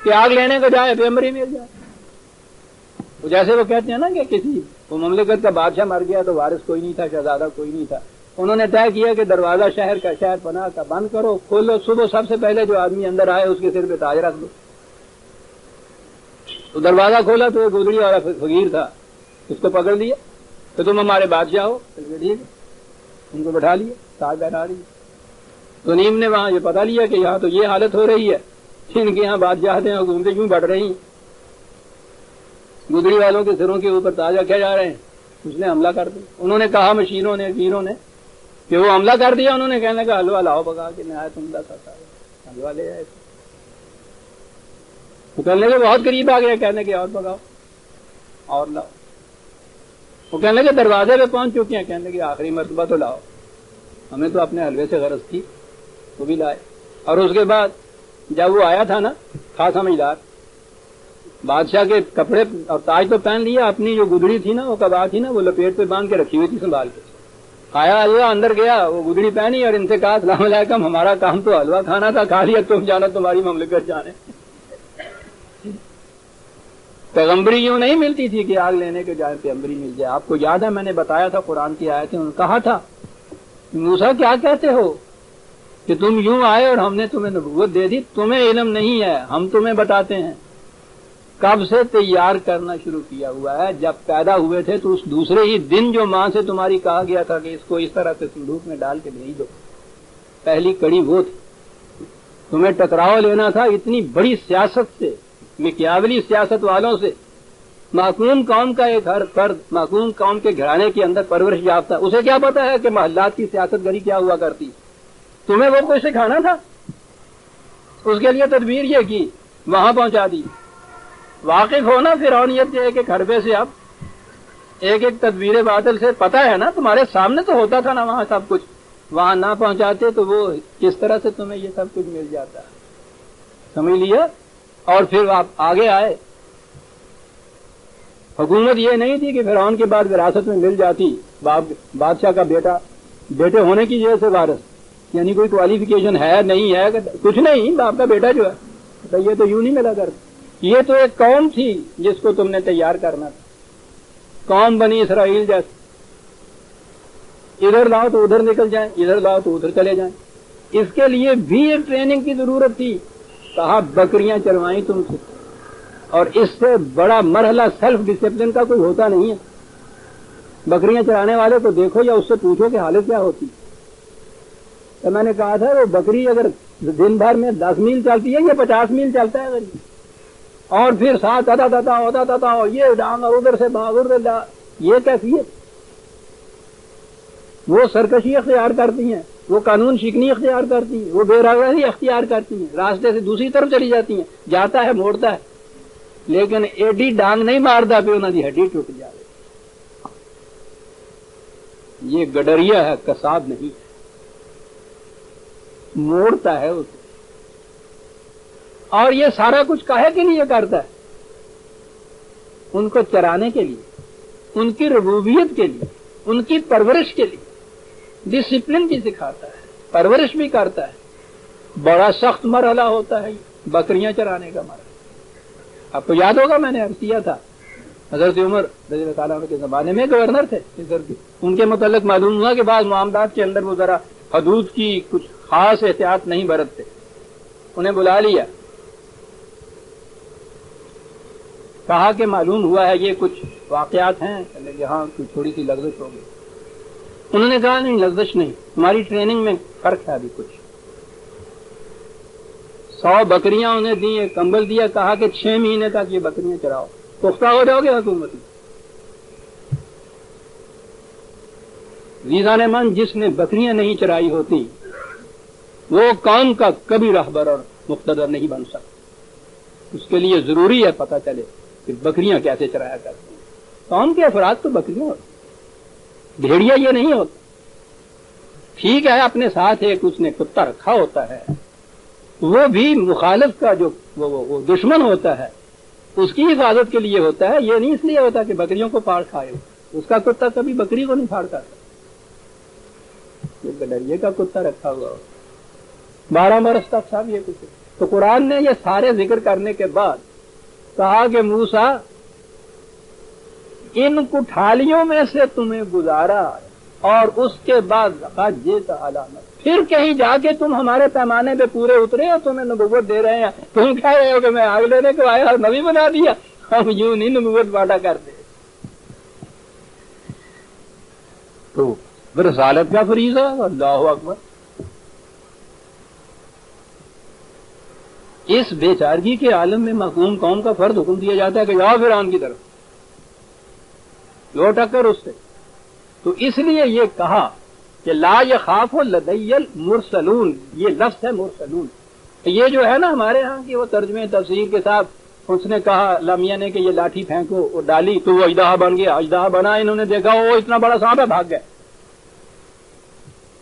کہ آگ لینے کو جائے پیغمبری مل جائے. وہ جیسے وہ کہتے ہیں نا کہ کسی وہ مملکت کا بادشاہ مر گیا تو وارث کوئی نہیں تھا, شہزادہ کوئی نہیں تھا. انہوں نے طے کیا کہ دروازہ شہر پناہ کا بند کرو, کھولو, صبح سب سے پہلے جو آدمی اندر آئے اس کے سر پہ تاج رکھ دو. تو دروازہ کھولا تو ایک گودڑی والا فقیر تھا, اس کو پکڑ لیا کہ تم ہمارے بادشاہ ہو. ان کو بٹھا لیا, تاج بیٹھا لیا. تو نیم نے وہاں یہ پتا لیا کہ یہاں تو یہ حالت ہو رہی ہے, ان کے یہاں بادشاہ ہیں حکومتیں کیوں بڑھ رہی ہیں, گودڑی والوں کے سروں کے اوپر تاج رکھے جا رہے ہیں. اس نے حملہ کر دیا. انہوں نے کہا مشیروں نے ویروں نے کہ وہ حملہ کر دیا. انہوں نے کہنے کا حلوہ لاؤ پکا کے نہایت عمدہ تھا, حلوہ لے آئے. وہ کہنے کے بہت قریب آ گیا, کہنے کے اور پکاؤ اور لاؤ. وہ کہنے کے دروازے پہ پہنچ چکے ہیں, کہنے کے آخری مرتبہ تو لاؤ, ہمیں تو اپنے حلوے سے غرض تھی. وہ بھی لائے. اور اس کے بعد جب وہ آیا تھا نا, خاص سمجھدار, بادشاہ کے کپڑے اور تاج تو پہن لیا, اپنی جو گدڑی تھی نا, وہ کبا تھی نا, وہ لپیٹ پہ باندھ کے رکھی ہوئی تھی سنبھال کے. آیا حلوہ, اندر گیا, وہ گدڑی پہنی اور ان سے کہا السلام علیکم, ہمارا کام تو حلوہ کھانا تھا, کھا لیا, تم جانا تمہاری مملکت جانے. پیغمبری یوں نہیں ملتی تھی کہ آگ لینے کے جائے پیغمبری مل جائے. آپ کو یاد ہے میں نے بتایا تھا قرآن کی آیتیں, انہوں نے کہا تھا موسیٰ کیا کہتے ہو, کہ تم یوں آئے اور ہم نے تمہیں نبوت دے دی، تمہیں علم نہیں ہے، ہم تمہیں بتاتے ہیں۔ کب سے تیار کرنا شروع کیا ہوا ہے؟ جب پیدا ہوئے تھے تو اس دوسرے ہی دن جو ماں سے تمہاری کہا گیا تھا کہ اس کو اس طرح سے صندوق میں ڈال کے بھیج دو، پہلی کڑی وہ تھی۔ تمہیں ٹکراؤ لینا تھا اتنی بڑی سیاست سے، مکیاولی سیاست والوں سے۔ معصوم قوم کا ایک ہر فرد معصوم قوم کے گھرانے کے اندر پرورش یافتہ، اسے کیا پتا ہے کہ محلات کی سیاست گری کیا ہوا کرتی؟ تمہیں وہ کوئی سکھانا تھا؟ اس کے لیے تدبیر یہ کی، وہاں پہنچا دی۔ واقف ہونا فرعونیت کے ایک ایک حربے سے، اب ایک ایک تدبیر باطل سے، پتہ ہے نا، تمہارے سامنے تو ہوتا تھا نا وہاں سب کچھ، وہاں نہ پہنچاتے تو وہ کس طرح سے تمہیں یہ سب کچھ مل جاتا ہے، سمجھ لیا؟ اور پھر آپ آگے آئے۔ حکومت یہ نہیں تھی کہ فرعون کے بعد وراثت میں مل جاتی، بادشاہ کا بیٹا، بیٹے ہونے کی وجہ سے وارث، یعنی کوئی کوالیفیکیشن ہے نہیں ہے، کچھ نہیں، باپ کا بیٹا جو ہے تو یہ تو یوں نہیں ملا کرتا۔ یہ تو ایک قوم تھی جس کو تم نے تیار کرنا تھا، قوم بنی اسرائیل جیسے، ادھر لاؤ تو ادھر نکل جائیں، ادھر لاؤ تو ادھر چلے جائیں۔ اس کے لیے بھی ایک ٹریننگ کی ضرورت تھی۔ کہا بکریاں چروائیں تم سے، اور اس سے بڑا مرحلہ سیلف ڈسپلن کا کوئی ہوتا نہیں ہے۔ بکریاں چرانے والے کو دیکھو یا اس سے پوچھو کہ حالت کیا ہوتی۔ تو میں نے کہا تھا وہ بکری اگر دن بھر میں 10 میل چلتی ہے یا 50 میل چلتا ہے غریب، اور پھر ساتھ ہوتا ہو یہ ڈانگ اور ادھر سے بھاگ ادھر سے، یہ کیفیت؟ وہ سرکشی اختیار کرتی ہیں، وہ قانون شکنی اختیار کرتی ہیں، وہ بے رغبتی اختیار کرتی ہیں، راستے سے دوسری طرف چلی جاتی ہیں، جاتا ہے موڑتا ہے، لیکن ایڈی ڈانگ نہیں مارتا پہ انہوں کی ہڈی ٹوٹ جائے۔ یہ گڈریا ہے، کساد نہیں، موڑتا ہے اسے۔ اور یہ سارا کچھ کاہے کے لیے کرتا ہے؟ ان کو چرانے کے لیے، ان کی ربوبیت کے لیے، ان کی پرورش کے لیے۔ ڈسپلن بھی سکھاتا ہے، پرورش بھی کرتا ہے۔ بڑا سخت مرحلہ ہوتا ہے بکریاں چرانے کا مرحلہ۔ آپ کو یاد ہوگا میں نے عرض کیا تھا، حضرت عمر رضی اللہ تعالیٰ عنہ کے زمانے میں گورنر تھے، ان کے متعلق معلوم ہوا کہ بعض معاملات کے اندر وہ ذرا حدود کی کچھ خاص احتیاط نہیں برتتے۔ انہیں بلا لیا، کہا کہ معلوم ہوا ہے یہ کچھ واقعات ہیں، یہاں کچھ تھوڑی سی لغزش ہوگی۔ انہوں نے کہا نہیں، لغزش نہیں، ہماری ٹریننگ میں فرق ہے ابھی کچھ۔ 100 بکریاں انہیں دی، ایک کمبل دیا، کہا کہ 6 مہینے تک یہ بکریاں چراؤ، پختہ ہو جاؤ گے حکومت میں۔ ریزان من جس نے بکریاں نہیں چرائی ہوتی وہ قوم کا کبھی رہبر اور مقتدر نہیں بن سکتا۔ اس کے لیے ضروری ہے پتہ چلے کہ بکریاں کیسے چرایا کرتی ہیں۔ قوم کے افراد تو بکریاں ہوتی، بھیڑیا یہ نہیں ہوتا۔ ٹھیک ہے اپنے ساتھ ایک اس نے کتا رکھا ہوتا ہے، وہ بھی مخالف کا جو وہ دشمن ہوتا ہے اس کی حفاظت کے لیے ہوتا ہے، یہ نہیں اس لیے ہوتا کہ بکریوں کو پاڑ کھائے۔ اس کا کتا کبھی بکری کو نہیں پھاڑ کرتا، یہ گڈریے کا کتا رکھا ہوا ہو 12 برس تک سب یہ کچھ۔ تو قرآن نے یہ سارے ذکر کرنے کے بعد کہا کہ موسیٰ ان کٹھالیوں میں سے تمہیں گزارا اور اس کے بعد جیت علامت، پھر کہیں جا کے تم ہمارے پیمانے پہ پورے اترے اور تمہیں نبوت دے رہے ہیں، تم کہہ رہے ہو کہ میں آگ لینے کو آیا اور نبی بنا دیا۔ ہم یوں نہیں نبوت بانٹا کرتے۔ تو رسالت کا فریضہ، اللہ اکبر۔ اس بے چارگی کے عالم میں محکوم قوم کا فرد حکم دیا جاتا ہے کہ جاؤ فرعون کی طرف، لو ٹکر اس سے۔ تو اس لیے یہ کہا کہ لا یخاف لدی المرسلون، یہ لفظ ہے مرسلون۔ یہ جو ہے نا ہمارے ہاں کی وہ ترجمے تفسیر کے ساتھ اس نے کہا لامیہ نے کہ یہ لاٹھی پھینکو، وہ ڈالی تو وہ اژدہا بن گیا، اژدہا بنا، انہوں نے دیکھا وہ اتنا بڑا سانپ ہے، بھاگ گئے۔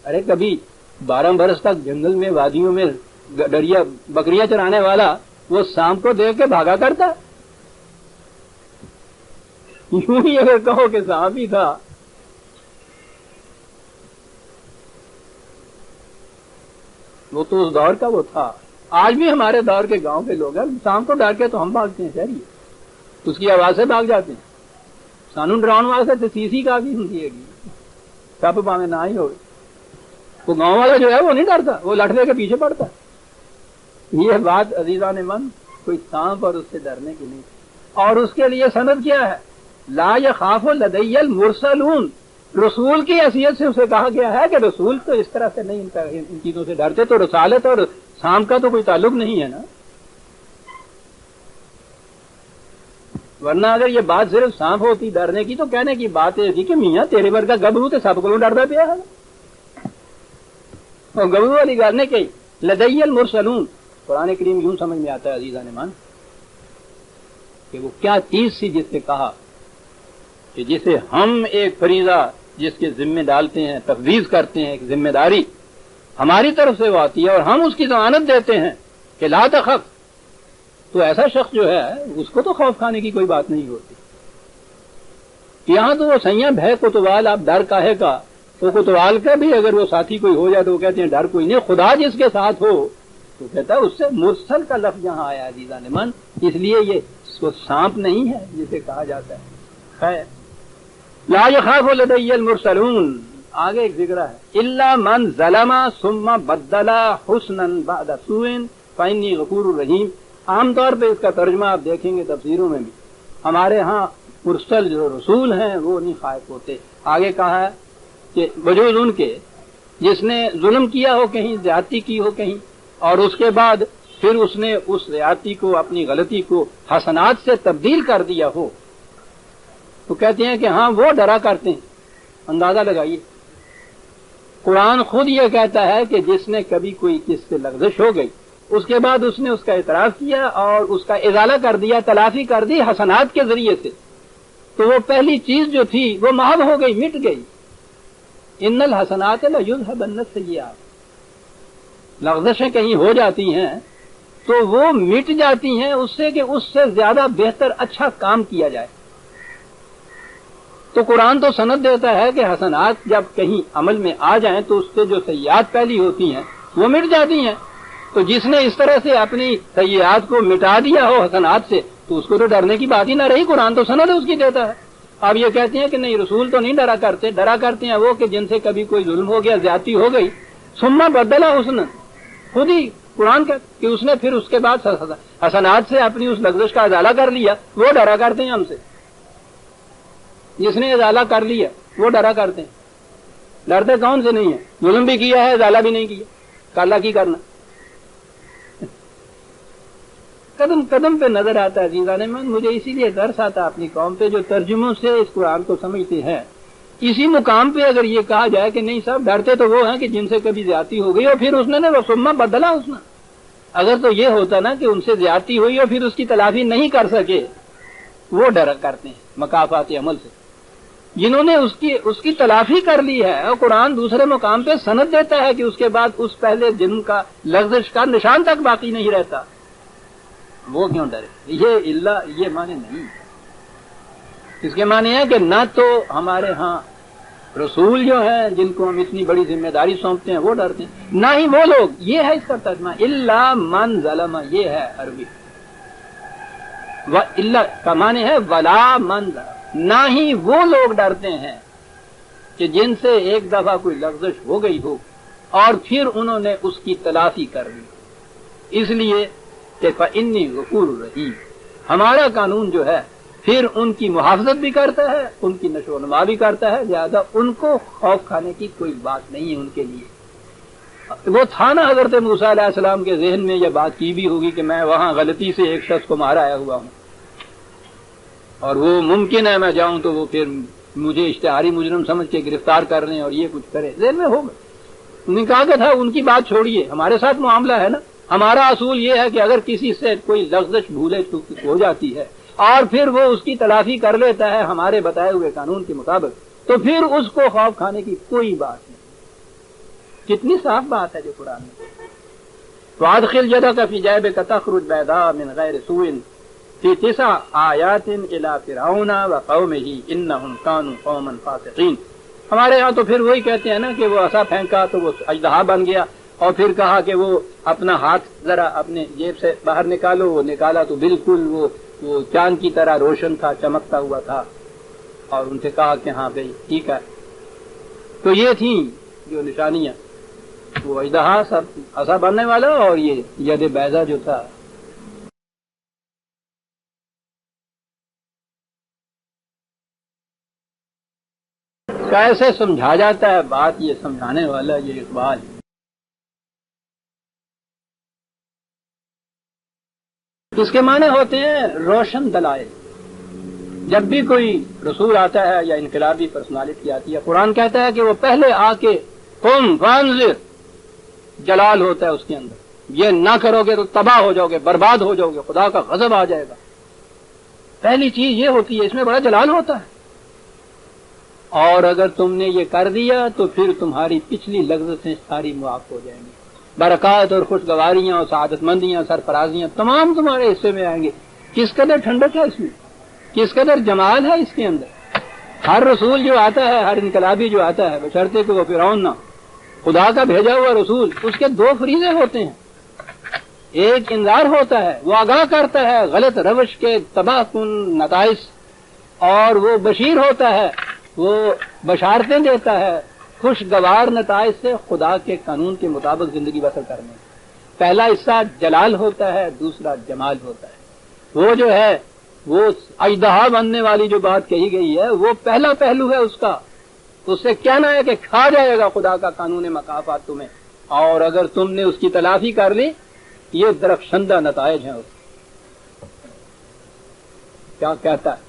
ارے کبھی 12 برس تک جنگل میں وادیوں میں ڈریا بکریاں چرانے والا وہ سانپ کو دیکھ کے بھاگا کرتا؟ یوں ہی اگر کہو کہ سانپ ہی تھا۔ وہ تو اس دور کا وہ تھا۔ آج بھی ہمارے دور کے گاؤں کے لوگ ہیں، سانپ کو ڈر کے تو ہم بھاگتے ہیں، شہری اس کی آواز سے بھاگ جاتے ہیں۔ سانو ڈراؤن واسطے سی سی کا بھی ہوں گی، سب پاویں نہ ہی ہوئے۔ وہ گاؤں والا جو ہے وہ نہیں ڈرتا، وہ لٹنے کے پیچھے پڑتا. یہ بات عزیزان من کوئی سانپ اور اس سے ڈرنے کی نہیں. اور اس کے لیے سند کیا ہے؟ لا یخاف لدی المرسلون، رسول کی حیثیت سے اسے کہا گیا ہے کہ رسول تو اس طرح سے نہیں ان چیزوں سے ڈرتے. تو رسالت اور سانپ کا تو کوئی تعلق نہیں ہے نا. ورنہ اگر یہ بات صرف سانپ ہوتی ڈرنے کی تو کہنے کی بات یہ تھی کہ میاں تیرے ورگا گبرو تو سب کو ڈرتا پیا ہے. اور گبرو والی گل نے کہی لدی المرسلون. قرآن کریم یوں سمجھ میں آتا ہے عزیزان مان کہ وہ کیا چیز سی جس سے کہا کہ جسے ہم ایک فریضہ جس کے ذمہ ڈالتے ہیں، تفویض کرتے ہیں، ایک ذمہ داری ہماری طرف سے وہ آتی ہے اور ہم اس کی ضمانت دیتے ہیں کہ لا تخف. تو ایسا شخص جو ہے اس کو تو خوف کھانے کی کوئی بات نہیں ہوتی. یہاں تو وہ سیاں بھے کوتوال، آپ ڈر کاہے کا؟ تو کوتوال کا بھی اگر وہ ساتھی کوئی ہو جائے تو وہ کہتے ہیں ڈر کوئی نہیں. خدا جس کے ساتھ ہو تو کہتا ہے اس سے مرسل کا لفظ یہاں آیا عزیزان من، اس لیے یہ سانپ نہیں ہے جسے کہا جاتا ہے. خیر لا یخاف لدی المرسلون. آگے ایک ذکر ہے الا من ظلم ثم بدل حسنا بعد سوء فانی غفور الرحیم. عام طور پہ اس کا ترجمہ آپ دیکھیں گے تفسیروں میں بھی، ہمارے ہاں مرسل جو رسول ہیں وہ نہیں خائف ہوتے. آگے کہا ہے کہ بجوز ان کے جس نے ظلم کیا ہو، کہیں زیادتی کی ہو کہیں، اور اس کے بعد پھر اس نے اس زیادتی کو، اپنی غلطی کو حسنات سے تبدیل کر دیا ہو، تو کہتے ہیں کہ ہاں وہ ڈرا کرتے ہیں. اندازہ لگائیے، قرآن خود یہ کہتا ہے کہ جس نے کبھی کوئی کس سے لغزش ہو گئی، اس کے بعد اس نے اس کا اعتراف کیا اور اس کا ازالہ کر دیا، تلافی کر دی حسنات کے ذریعے سے، تو وہ پہلی چیز جو تھی وہ محو ہو گئی، مٹ گئی. ان الحسنات لیذھبن السیئات. لغزشیں کہیں ہو جاتی ہیں تو وہ مٹ جاتی ہیں اس سے کہ اس سے زیادہ بہتر اچھا کام کیا جائے. تو قرآن تو سند دیتا ہے کہ حسنات جب کہیں عمل میں آ جائیں تو اس سے جو سیئات پہلی ہوتی ہیں وہ مٹ جاتی ہیں. تو جس نے اس طرح سے اپنی سیئات کو مٹا دیا ہو حسنات سے تو اس کو تو ڈرنے کی بات ہی نہ رہی. قرآن تو سند اس کی دیتا ہے. اب یہ کہتے ہیں کہ نہیں رسول تو نہیں ڈرا کرتے، ڈرا کرتے ہیں وہ کہ جن سے کبھی کوئی ظلم ہو گیا، زیادتی ہو گئی، ثم بدل حسنا. خود ہی قرآن کا کہ اس نے پھر اس کے بعد حسنات سے اپنی اس لغزش کا ازالہ کر لیا، وہ ڈرا کرتے ہیں ہم سے. جس نے ازالہ کر لیا وہ ڈرا کرتے ہیں. ڈرتے کون سے نہیں ہیں؟ ظلم بھی کیا ہے، ازالہ بھی نہیں کیا، کالا کی کرنا. قدم قدم پہ نظر آتا ہے عزیزان من. مجھے اسی لیے درس آتا اپنی قوم پہ جو ترجموں سے اس قرآن کو سمجھتے ہیں. اسی مقام پہ اگر یہ کہا جائے کہ نہیں صاحب ڈرتے تو وہ ہیں کہ جن سے کبھی زیادتی ہو گئی اور پھر اس نے ثم بدلا حسنا. اگر تو یہ ہوتا نا کہ ان سے زیادتی ہوئی اور پھر اس کی تلافی نہیں کر سکے، وہ ڈر کرتے ہیں مکافات عمل سے. جنہوں نے اس کی تلافی کر لی ہے، اور قرآن دوسرے مقام پہ سند دیتا ہے کہ اس کے بعد اس پہلے جن کا لغزش کا نشان تک باقی نہیں رہتا، وہ کیوں ڈرے؟ یہ معنی نہیں. اس کے معنی ہے کہ نہ تو ہمارے ہاں رسول جو ہیں جن کو ہم اتنی بڑی ذمہ داری سونپتے ہیں وہ ڈرتے ہیں، نہ ہی وہ لوگ. یہ ہے اس کا ترجمہ الا من ظلم. یہ ہے عربی. الا کا معنی ہے ولا من ظلم. نہ ہی وہ لوگ ڈرتے ہیں کہ جن سے ایک دفعہ کوئی لغزش ہو گئی ہو اور پھر انہوں نے اس کی تلافی کر لی. اس لیے کہ فإنی غفور الرحیم. ہمارا قانون جو ہے پھر ان کی محافظت بھی کرتا ہے، ان کی نشو و نما بھی کرتا ہے، لہذا ان کو خوف کھانے کی کوئی بات نہیں ہے ان کے لیے. وہ تھا نا حضرت موسیٰ علیہ السلام کے ذہن میں یہ بات کی بھی ہوگی کہ میں وہاں غلطی سے ایک شخص کو مار آیا ہوا ہوں اور وہ ممکن ہے میں جاؤں تو وہ پھر مجھے اشتہاری مجرم سمجھ کے گرفتار کر لیں اور یہ کچھ کرے. ذہن میں ہوگا. انہوں نے کہا کہ تھا ان کی بات چھوڑیے، ہمارے ساتھ معاملہ ہے نا. ہمارا اصول یہ ہے کہ اگر کسی سے کوئی لغزش بھولے چوک ہو جاتی ہے اور پھر وہ اس کی تلافی کر لیتا ہے ہمارے بتائے ہوئے قانون کے مطابق، تو پھر اس کو خوف کھانے کی کوئی بات نہیں. کتنی صاف بات ہے جو قرآن میں. وَأَدْخِلْ يَدَكَ فِي جَيْبِكَ تَخْرُجْ بَيْضَاءَ مِنْ غَيْرِ سُوءٍ فِي 9 آيَاتٍ إِلَىٰ فِرْعَوْنَ وَقَوْمِهِ إِنَّهُمْ كَانُوا قَوْمًا فَاسِقِينَ. ہمارے ہاں تو پھر وہی کہتے ہیں نا کہ وہ عصا پھینکا تو وہ اژدہا بن گیا، اور پھر کہا کہ وہ اپنا ہاتھ ذرا اپنے جیب سے باہر نکالو. وہ نکالا تو بالکل وہ چاند کی طرح روشن تھا، چمکتا ہوا تھا، اور ان سے کہا کہ ہاں بھائی ٹھیک ہے. تو یہ تھیں جو نشانیاں. وہ اژدہا سب ایسا بننے والا، اور یہ ید بیضا جو تھا کیسے سمجھا جاتا ہے بات، یہ سمجھانے والا یہ اقبال. اس کے معنی ہوتے ہیں روشن دلائل. جب بھی کوئی رسول آتا ہے یا انقلابی پرسنالٹی آتی ہے، قرآن کہتا ہے کہ وہ پہلے آ کے قم فانذر، جلال ہوتا ہے اس کے اندر. یہ نہ کرو گے تو تباہ ہو جاؤ گے، برباد ہو جاؤ گے، خدا کا غضب آ جائے گا. پہلی چیز یہ ہوتی ہے، اس میں بڑا جلال ہوتا ہے. اور اگر تم نے یہ کر دیا تو پھر تمہاری پچھلی لذتیں ساری معاف ہو جائیں گی. برکات اور خوشگواریاں اور سعادت مندیاں، سرفرازیاں تمام تمہارے حصے میں آئیں گے. کس قدر ٹھنڈک ہے اس میں، کس قدر جمال ہے اس کے اندر. ہر رسول جو آتا ہے، ہر انقلابی جو آتا ہے، بشرطے کہ وہ فرعون نہ، خدا کا بھیجا ہوا رسول، اس کے دو فریضے ہوتے ہیں. ایک انذار ہوتا ہے، وہ آگاہ کرتا ہے غلط روش کے تباہ کن نتائج، اور وہ بشیر ہوتا ہے، وہ بشارتیں دیتا ہے خوشگوار نتائج سے خدا کے قانون کے مطابق زندگی بسر کرنے. پہلا حصہ جلال ہوتا ہے، دوسرا جمال ہوتا ہے. وہ جو ہے وہ اژدہا بننے والی جو بات کہی گئی ہے، وہ پہلا پہلو ہے اس کا. اس سے کہنا ہے کہ کھا جائے گا خدا کا قانون مکافات تمہیں، اور اگر تم نے اس کی تلافی کر لی، یہ درخشندہ نتائج ہیں اس. کیا کہتا ہے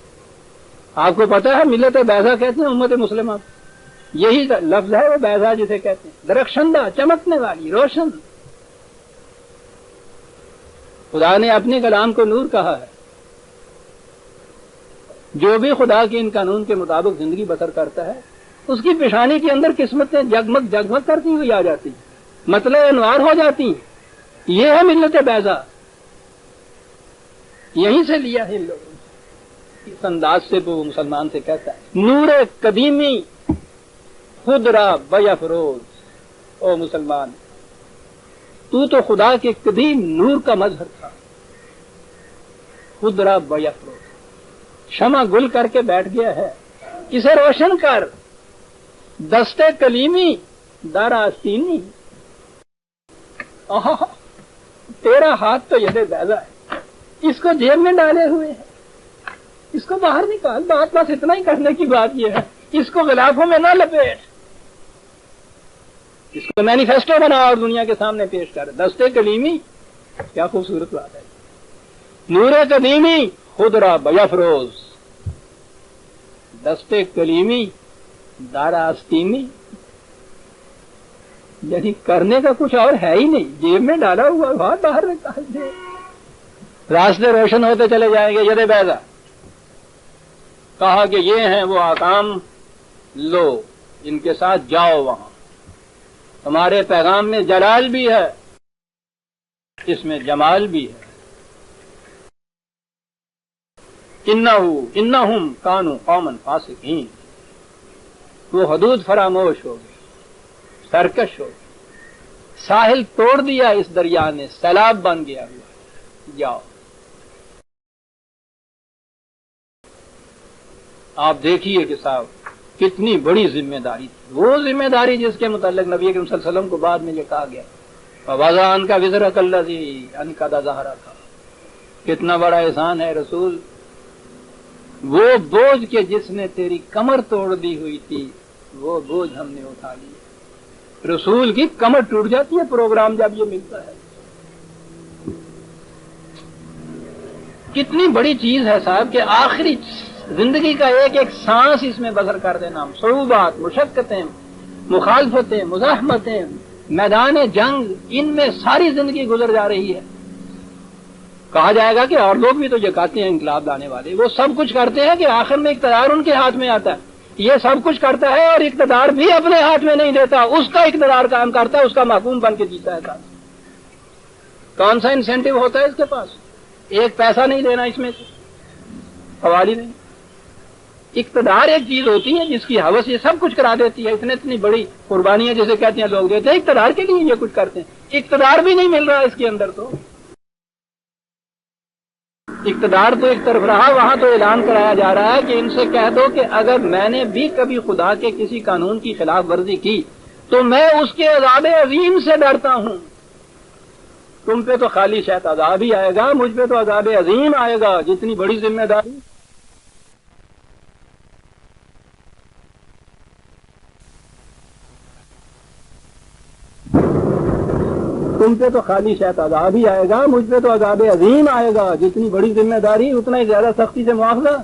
آپ کو پتا ہے؟ ملت بیضا کہتے ہیں امت مسلمہ، یہی لفظ ہے وہ بیضا جسے کہتے ہیں، درخشندہ، چمکنے والی، روشن. خدا نے اپنے کلام کو نور کہا ہے. جو بھی خدا کے ان قانون کے مطابق زندگی بسر کرتا ہے، اس کی پیشانی کے اندر قسمتیں جگمگ جگمگ کرتی ہوئی آ جاتی ہیں، مطلع انوار ہو جاتی ہیں. یہ ہے ملت بیضا. یہیں سے لیا ہے ان لوگوں نے. اس انداز سے وہ مسلمان سے کہتا ہے نور قدیمی خود را بیفروز. او مسلمان، تو خدا کے قدیم نور کا مظہر تھا. خود را بیفروز، شمع گل کر کے بیٹھ گیا ہے، اسے روشن کر. دستے کلیمی دارا آستینی. تیرا ہاتھ تو ید بیضا ہے، اس کو جیب میں ڈالے ہوئے ہے، اس کو باہر نکال. بات بس اتنا ہی کرنے کی بات یہ ہے، اس کو غلافوں میں نہ لپیٹ، اس کو مینیفیسٹو بنا اور دنیا کے سامنے پیش کر. دستے کلیمی، کیا خوبصورت بات ہے. نور قدیمی خود را بیفروز، دستے کلیمی دارا آستینی. یعنی کرنے کا کچھ اور ہے ہی نہیں، جیب میں ڈالا ہوا بات باہر نکال دے. راستے روشن ہوتے چلے جائیں گے. ید بیضا کہا کہ یہ ہیں وہ آکام، لو ان کے ساتھ جاؤ وہاں. ہمارے پیغام میں جلال بھی ہے، اس میں جمال بھی ہے. انہم کانوا قوما فاسقین. وہ حدود فراموش ہو گئی، سرکش ہو گئی. ساحل توڑ دیا اس دریا نے، سیلاب بن گیا ہوا. جاؤ. آپ دیکھیے کہ صاحب کتنی بڑی ذمہ داری تھی. وہ ذمہ داری جس کے متعلق نبی کریم صلی اللہ علیہ وسلم کو بعد میں یہ کہا گیا وَوَضَعَ عَنْكَ وِزْرَكَ الَّذِي أَنْقَضَ ظَهْرَكَ. کتنا بڑا احسان ہے رسول، وہ بوجھ کے جس نے تیری کمر توڑ دی ہوئی تھی، وہ بوجھ ہم نے اٹھا لیا. رسول کی کمر ٹوٹ جاتی ہے پروگرام جب یہ ملتا ہے. کتنی بڑی چیز ہے صاحب کہ آخری زندگی کا ایک ایک سانس اس میں بسر کر دینا. صعوبات، مشقتیں، مخالفتیں، مزاحمتیں، میدان جنگ، ان میں ساری زندگی گزر جا رہی ہے. کہا جائے گا کہ اور لوگ بھی تو یہ کہتے ہیں انقلاب لانے والے، وہ سب کچھ کرتے ہیں کہ آخر میں اقتدار ان کے ہاتھ میں آتا ہے. یہ سب کچھ کرتا ہے اور اقتدار بھی اپنے ہاتھ میں نہیں دیتا، اس کا اقتدار کام کرتا ہے، اس کا محکوم بن کے جیتا ہے. کون سا انسینٹو ہوتا ہے اس کے پاس؟ ایک پیسہ نہیں دینا اس میں سے، حوالی نہیں. اقتدار ایک چیز ہوتی ہے جس کی ہوس یہ سب کچھ کرا دیتی ہے. اتنی بڑی قربانیاں جیسے کہتے ہیں لوگ دیتے ہیں اقتدار کے لیے، یہ کچھ کرتے ہیں. اقتدار بھی نہیں مل رہا اس کے اندر. تو اقتدار تو ایک طرف رہا، وہاں تو اعلان کرایا جا رہا ہے کہ ان سے کہہ دو کہ اگر میں نے بھی کبھی خدا کے کسی قانون کی خلاف ورزی کی تو میں اس کے عذاب عظیم سے ڈرتا ہوں. تم پہ تو خالی شاید عذاب ہی آئے گا، مجھ پہ تو عذاب عظیم آئے گا. جتنی بڑی ذمہ داری. تم پہ تو خالی شاید عذاب ہی آئے گا، مجھ پہ تو عذاب عظیم آئے گا. جتنی بڑی ذمہ داری اتنا ہی زیادہ سختی سے مواخذہ.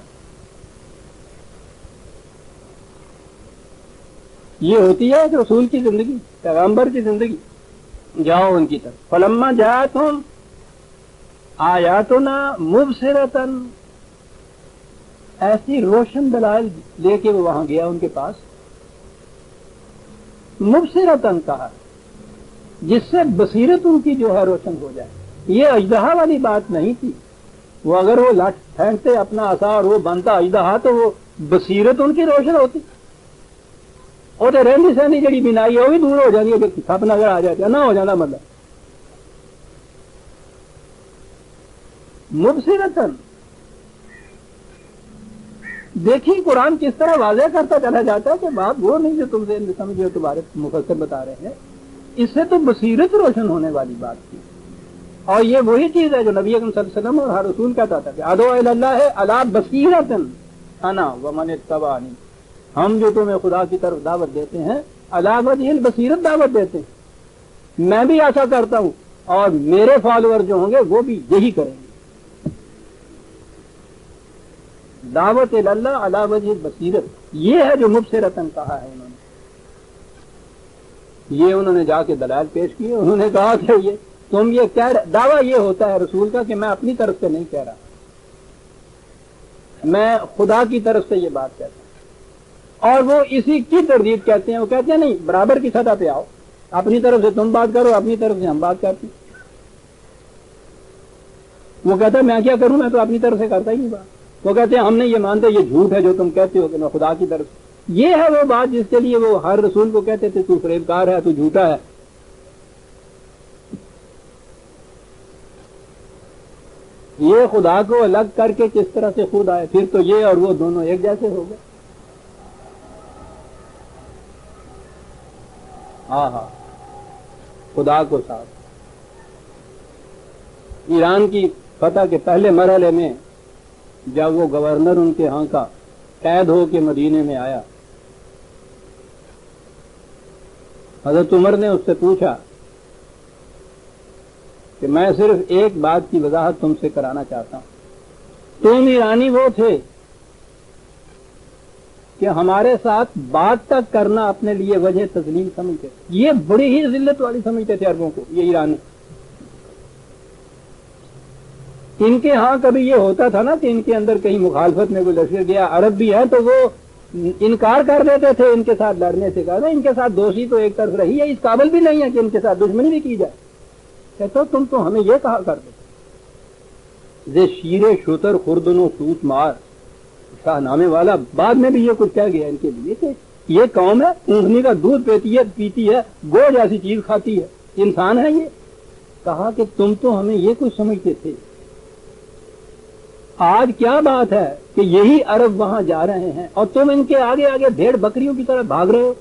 یہ ہوتی ہے ایک رسول کی زندگی، پیغمبر کی زندگی. جاؤ ان کی طرف. فلما جاءتهم آیاتنا مبصرۃ، ایسی روشن دلائل لے کے وہ وہاں گیا ان کے پاس. مبصرۃ کہا جس سے بصیرت ان کی جو ہے روشن ہو جائے. یہ اژدہا والی بات نہیں تھی. وہ اگر وہ لاٹھ پھینکتے اپنا عصا اور وہ بنتا اژدہا تو وہ بصیرت ان کی روشن ہوتی. اور تو رہنی سہنی جڑی بینائی ہے وہ بھی دور ہو جاتی ہے، سپ نظر آ جاتے نہ ہو جانا. مطلب مبصرتن. دیکھیں قرآن کس طرح واضح کرتا چلا جاتا ہے کہ بات وہ نہیں جو تم سے سمجھے تمہارے مفسر بتا رہے ہیں. اس سے تو بصیرت روشن ہونے والی بات تھی. اور یہ وہی چیز ہے جو نبی اکرم صلی اللہ علیہ وسلم اور ہر رسول کہتا تھا کہ ادعو الی اللہ علی بصیرۃ انا ومن اتبعنی. ہم جو تمہیں خدا کی طرف دعوت دیتے ہیں علی وجہ البصیرت دعوت دیتے ہیں. میں بھی ایسا کرتا ہوں اور میرے فالوور جو ہوں گے وہ بھی یہی کریں گے. دعوت الی اللہ علی وجہ البصیرت، یہ ہے جو مبصرۃ کہا ہے انہوں نے. یہ انہوں نے جا کے دلائل پیش کیے. انہوں نے کہا کہ یہ تم یہ کہہ رہے، دعویٰ یہ ہوتا ہے رسول کا کہ میں اپنی طرف سے نہیں کہہ رہا، میں خدا کی طرف سے یہ بات کہتا ہوں. اور وہ اسی کی تردید کہتے ہیں. وہ کہتے ہیں نہیں، برابر کی سطح پہ آؤ، اپنی طرف سے تم بات کرو، اپنی طرف سے ہم بات کرتے ہیں. وہ کہتا ہے میں کیا کروں، میں تو اپنی طرف سے کرتا ہی نہیں بات. وہ کہتے ہیں ہم نہیں یہ مانتے، یہ جھوٹ ہے جو تم کہتے ہو کہ میں خدا کی طرف سے. یہ ہے وہ بات جس کے لیے وہ ہر رسول کو کہتے تھے تو فریبکار ہے، تو جھوٹا ہے. یہ خدا کو الگ کر کے کس طرح سے خود آئے، پھر تو یہ اور وہ دونوں ایک جیسے ہو گئے. ہاں خدا کو ساتھ. ایران کی فتح کے پہلے مرحلے میں جب وہ گورنر ان کے ہاں کا قید ہو کے مدینے میں آیا، حضرت عمر نے اس سے پوچھا کہ میں صرف ایک بات کی وضاحت تم سے کرانا چاہتا ہوں. تم ایرانی وہ تھے کہ ہمارے ساتھ بات تک کرنا اپنے لیے وجہ تسلیم سمجھتے. یہ بڑی ہی ذلت والی سمجھتے تھے عربوں کو یہ ایرانی. ان کے ہاں کبھی یہ ہوتا تھا نا کہ ان کے اندر کہیں مخالفت میں کوئی لشکر گیا، عرب بھی ہے تو وہ انکار کر دیتے تھے ان کے ساتھ لڑنے سے. کہا ان کے ساتھ دوستی تو ایک طرف رہی ہے، اس قابل بھی نہیں ہے کہ ان کے ساتھ دشمنی بھی کی جائے. کہتا تم تو ہمیں یہ کہا کرتے زے شیر شتر خوردن و سوت مار شاہ نامے والا. بعد میں بھی یہ کچھ کہہ گیا ان کے لیے کہ یہ قوم ہے اونٹنی کا دودھ پیتی ہے، گوشت ایسی چیز کھاتی ہے، انسان ہے یہ. کہا کہ تم تو ہمیں یہ کچھ سمجھتے تھے، آج کیا بات ہے کہ یہی عرب وہاں جا رہے ہیں اور تم ان کے آگے آگے بھیڑ بکریوں کی طرح بھاگ رہے ہو.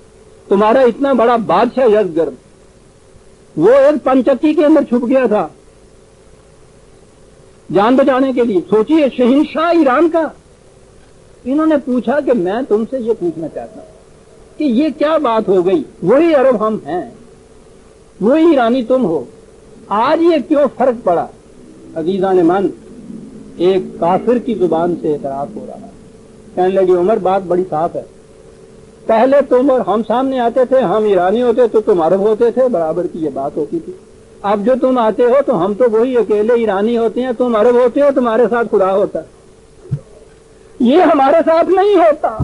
تمہارا اتنا بڑا بادشاہ یزگرد وہ ایک پنچکی کے اندر چھپ گیا تھا جان بچانے کے لیے. سوچیے شہنشاہ ایران کا. انہوں نے پوچھا کہ میں تم سے یہ پوچھنا چاہتا ہوں کہ یہ کیا بات ہو گئی، وہی عرب ہم ہیں، وہی ایرانی تم ہو، آج یہ کیوں فرق پڑا؟ عزیزان من، ایک کافر کی زبان سے اعتراف ہو رہا ہے. کہنے لگے عمر بات بڑی صاف ہے، پہلے تم اور ہم سامنے آتے تھے، ہم ایرانی ہوتے تو تم عرب ہوتے تھے، برابر کی یہ بات ہوتی تھی. اب جو تم آتے ہو تو ہم تو وہی اکیلے ایرانی ہوتے ہیں، تم عرب ہوتے ہو، تمہارے ساتھ خدا ہوتا ہے. یہ ہمارے ساتھ نہیں ہوتا.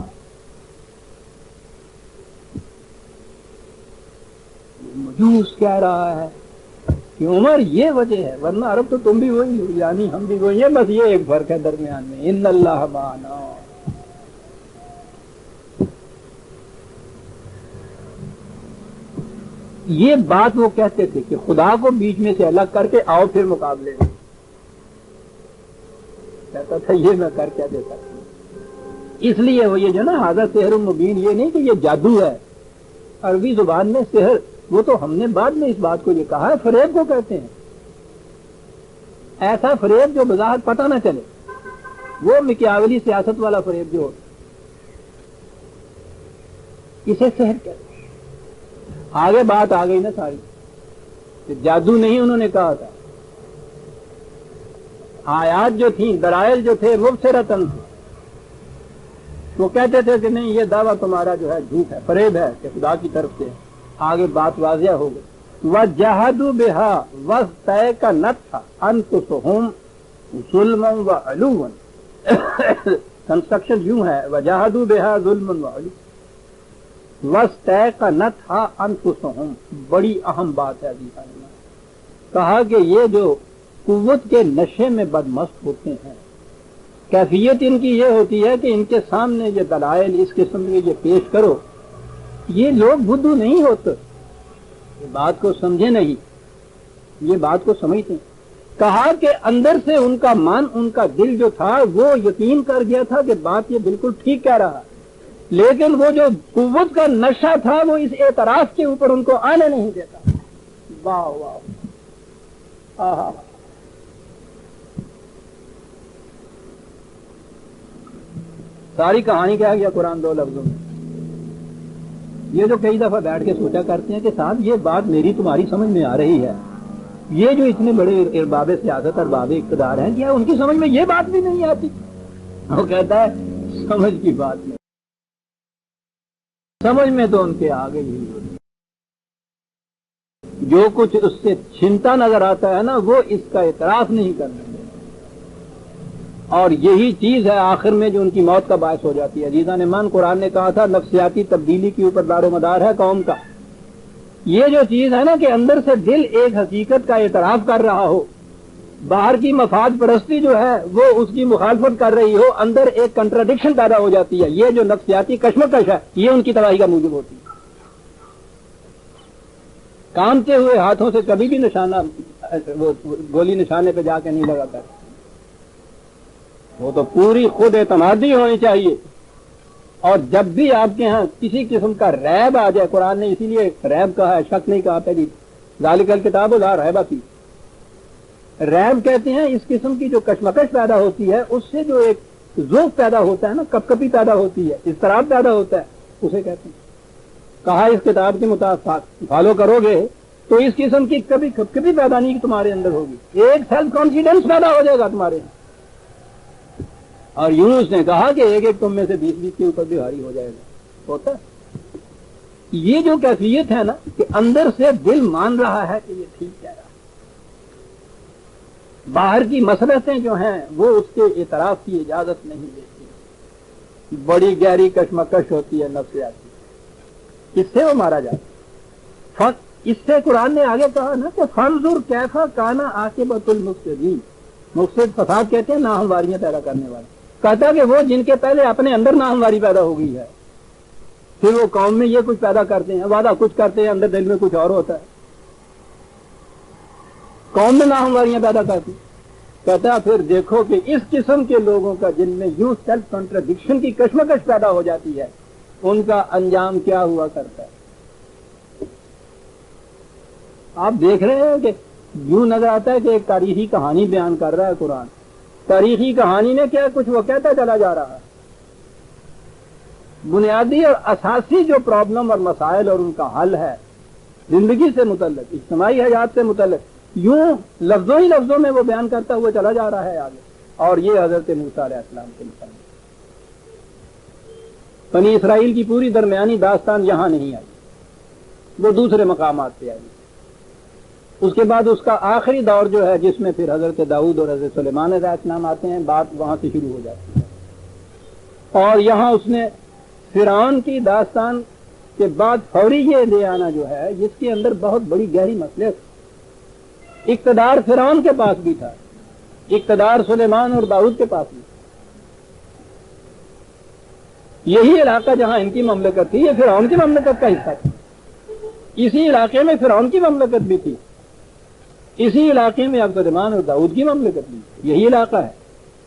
مجوس کہہ رہا ہے کہ عمر یہ وجہ ہے، ورنہ عرب تو تم بھی وہی ہو، یعنی ہم بھی وہی ہیں، بس یہ ایک فرق ہے درمیان میں. ان اللہ معنا. یہ بات وہ کہتے تھے کہ خدا کو بیچ میں سے الگ کر کے آؤ پھر مقابلے میں. کہتا تھا یہ میں کر کیا دے سکتا ہوں. اس لیے وہ یہ جو نا حاضر سحر مبین، یہ نہیں کہ یہ جادو ہے، عربی زبان میں سحر، وہ تو ہم نے بعد میں اس بات کو یہ کہا ہے، فریب کو کہتے ہیں، ایسا فریب جو بظاہر پتہ نہ چلے، وہ مکیاولی سیاست والا فریب جو ہوتا اسے سحر کہتے ہیں۔ آگے بات آ گئی نا ساری، کہ جادو نہیں انہوں نے کہا تھا، آیات جو تھیں، دلائل جو تھے مبصرتاً تھے، وہ کہتے تھے کہ نہیں یہ دعویٰ تمہارا جو ہے جھوٹ ہے، فریب ہے کہ خدا کی طرف سے۔ آگے بات واضح ہو گئی، وَجَحَدُوا بِهَا وَاسْتَيْقَنَتْهَا أَنفُسُهُمْ ظُلْمًا وَعُلُوًّا کنسٹرکشن یوں ہے، وَجَحَدُوا بِهَا ظُلْمًا وَعُلُوًّا وَاسْتَيْقَنَتْهَا أَنفُسُهُمْ، بڑی اہم بات ہے عزیزان، کہا کہ یہ جو قوت کے نشے میں بدمست ہوتے ہیں، کیفیت ان کی یہ ہوتی ہے کہ ان کے سامنے یہ دلائل اس قسم کے یہ پیش کرو، یہ لوگ بدھو نہیں ہوتے، یہ بات کو سمجھے نہیں، یہ بات کو سمجھتے ہیں۔ کہا کہ اندر سے ان کا من، ان کا دل جو تھا وہ یقین کر گیا تھا کہ بات یہ بالکل ٹھیک کہہ رہا، لیکن وہ جو قوت کا نشہ تھا وہ اس اعتراف کے اوپر ان کو آنے نہیں دیتا۔ واہ واہ، آہا، ساری کہانی کیا گیا قرآن دو لفظوں میں۔ یہ جو کئی دفعہ بیٹھ کے سوچا کرتے ہیں کہ صاحب یہ بات میری تمہاری سمجھ میں آ رہی ہے، یہ جو اتنے بڑے ارباب سیاست، ارباب اقتدار ہیں، کیا ان کی سمجھ میں یہ بات بھی نہیں آتی؟ وہ کہتا ہے سمجھ کی بات نہیں، سمجھ میں تو ان کے آ گئی ہی، جو کچھ اس سے چھنتا نظر آتا ہے نا وہ اس کا اعتراف نہیں کرنا، اور یہی چیز ہے آخر میں جو ان کی موت کا باعث ہو جاتی ہے۔ عزیزان ایمان، قرآن نے کہا تھا نفسیاتی تبدیلی کے اوپر دار و مدار ہے قوم کا۔ یہ جو چیز ہے نا کہ اندر سے دل ایک حقیقت کا اعتراف کر رہا ہو، باہر کی مفاد پرستی جو ہے وہ اس کی مخالفت کر رہی ہو، اندر ایک کنٹراڈکشن پیدا ہو جاتی ہے، یہ جو نفسیاتی کشمکش ہے یہ ان کی تباہی کا موجب ہوتی ہے۔ کامتے ہوئے ہاتھوں سے کبھی بھی نشانہ وہ گولی نشانے پہ جا کے نہیں لگا کرتے، وہ تو پوری خود اعتمادی ہونی چاہیے۔ اور جب بھی آپ کے ہاں کسی قسم کا ریب آ جائے، قرآن نے اسی لیے ریب کہا ہے، شک نہیں کہا پہلی، ذالک الکتاب لا ریب فیہ۔ ریب کہتے ہیں اس قسم کی جو کشمکش پیدا ہوتی ہے، اس سے جو ایک ذوق پیدا ہوتا ہے نا، کپ کپی پیدا ہوتی ہے، اضطراب پیدا ہوتا ہے، اسے کہتے ہیں۔ کہا اس کتاب کے مطابق فالو کرو گے تو اس قسم کی کبھی کپ کپی پیدا نہیں تمہارے اندر ہوگی، ایک سیلف کانفیڈنس پیدا ہو جائے گا تمہارے اندر۔ اور یونس نے کہا کہ ایک ایک تم میں سے 20 کے اوپر بھی بھاری ہو جائے گا، ہوتا ہے۔ یہ جو کیفیت ہے نا کہ اندر سے دل مان رہا ہے کہ یہ ٹھیک کہہ رہا ہے، باہر کی مسلطیں جو ہیں وہ اس کے اعتراف کی اجازت نہیں دیتی، بڑی گہری کشمکش ہوتی ہے نفسیاتی، اس سے وہ مارا جاتا ہے۔ اس سے قرآن نے آگے کہا نا کہ فانظر کیفا کان عاقبۃ المفسدین، مفسد فساد کہتے ہیں ناہمواریاں پیدا کرنے والے، کہتا کہ وہ جن کے پہلے اپنے اندر ناہمواری پیدا ہو گئی ہے، پھر وہ قوم میں یہ کچھ پیدا کرتے ہیں، وعدہ کچھ کرتے ہیں، اندر دل میں کچھ اور ہوتا ہے، قوم میں ناہمواریاں پیدا کرتی، کہتا ہے پھر دیکھو کہ اس قسم کے لوگوں کا جن میں یوں سیلف کنٹراڈکشن کی کشمکش پیدا ہو جاتی ہے، ان کا انجام کیا ہوا کرتا ہے۔ آپ دیکھ رہے ہیں کہ یوں نظر آتا ہے کہ ایک تاریخی کہانی بیان کر رہا ہے قرآن، تاریخی کہانی میں کیا کچھ وہ کہتا چلا جا رہا ہے، بنیادی اور اساسی جو پرابلم اور مسائل اور ان کا حل ہے زندگی سے متعلق، اجتماعی حیات سے متعلق، یوں لفظوں ہی لفظوں میں وہ بیان کرتا ہوا چلا جا رہا ہے آگے۔ اور یہ حضرت موسیٰ علیہ السلام کے متعلق بنی اسرائیل کی پوری درمیانی داستان یہاں نہیں آئی، وہ دوسرے مقامات پہ آئی۔ اس کے بعد اس کا آخری دور جو ہے جس میں پھر حضرت داؤد اور حضرت سلیمان علیہ السلام آتے ہیں، بات وہاں سے شروع ہو جاتی ہے۔ اور یہاں اس نے فرعون کی داستان کے بعد فوری یہ لے آنا جو ہے جس کے اندر بہت بڑی گہری مصلحت، اقتدار فرعون کے پاس بھی تھا، اقتدار سلیمان اور داؤد کے پاس بھی، یہی علاقہ جہاں ان کی مملکت تھی یہ فرعون کی مملکت کا حصہ تھا، اسی علاقے میں فرعون کی مملکت بھی تھی، اسی علاقے میں اب سلیمان اور داؤد کی مملکت بھی، یہی علاقہ ہے۔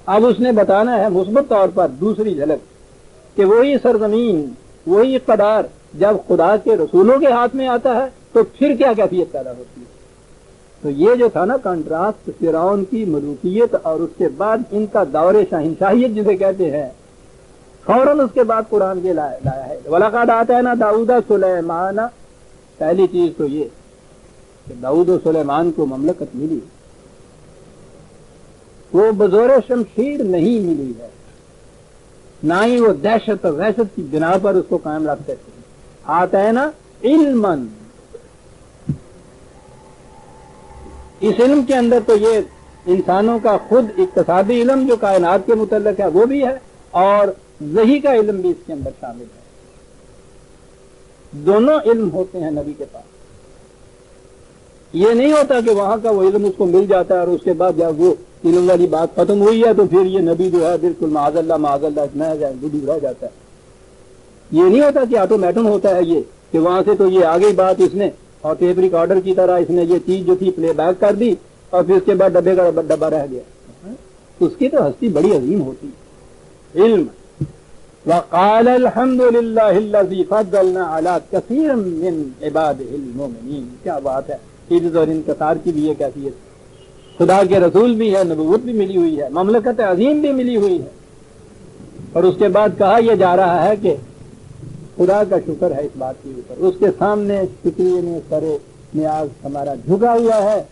اب اس نے بتانا ہے مثبت طور پر دوسری جھلک کہ وہی سرزمین، وہی اقتدار جب خدا کے رسولوں کے ہاتھ میں آتا ہے تو پھر کیا کیفیت پیدا ہوتی ہے. تو یہ جو تھا نا کنٹراسٹ فرعون کی ملوکیت اور اس کے بعد ان کا دور شہنشاہیت جسے کہتے ہیں، فوراً اس کے بعد قرآن کے لایا ہے. وَلَقَدْ آتَيْنَا دَاوُودَ سُلَيْمَانَ، پہلی چیز تو یہ کہ داؤد و سلیمان کو مملکت ملی، وہ بزور شمشیر نہیں ملی ہے، نہ ہی وہ دہشت اور وحشت کی بنا پر اس کو قائم رکھتے تھے. آتینا علماً، اس علم کے اندر تو یہ انسانوں کا خود اقتصادی علم جو کائنات کے متعلق ہے وہ بھی ہے، اور وحی کا علم بھی اس کے اندر شامل ہے. دونوں علم ہوتے ہیں نبی کے پاس. یہ نہیں ہوتا کہ وہاں کا وہ علم اس کو مل جاتا ہے اور اس کے بعد جب وہ علم والی بات ختم ہوئی ہے تو پھر یہ نبی جو ہے بالکل معاذ اللہ اتنا دور رہ جاتا ہے. یہ نہیں ہوتا کہ آٹومیٹن ہوتا ہے یہ کہ وہاں سے تو یہ آ گئی بات، اس نے اور ٹیپ ریکارڈر کی طرح اس نے یہ چیز جو تھی پلے بیک کر دی اور پھر اس کے بعد ڈبے کا ڈبہ رہ گیا. اس کی تو ہستی بڑی عظیم ہوتی ہے. علم وقال الحمد للہ الذی فضلنا علی کثیر من عبادہ المؤمنین. کیا بات ہے، عزت اور انکسار کی بھی یہ کیفیت. خدا کے رسول بھی ہے، نبوت بھی ملی ہوئی ہے، مملکت عظیم بھی ملی ہوئی ہے، اور اس کے بعد کہا یہ جا رہا ہے کہ خدا کا شکر ہے اس بات کے اوپر. اس کے سامنے شکریہ میں سر نیاز ہمارا جھکا ہوا ہے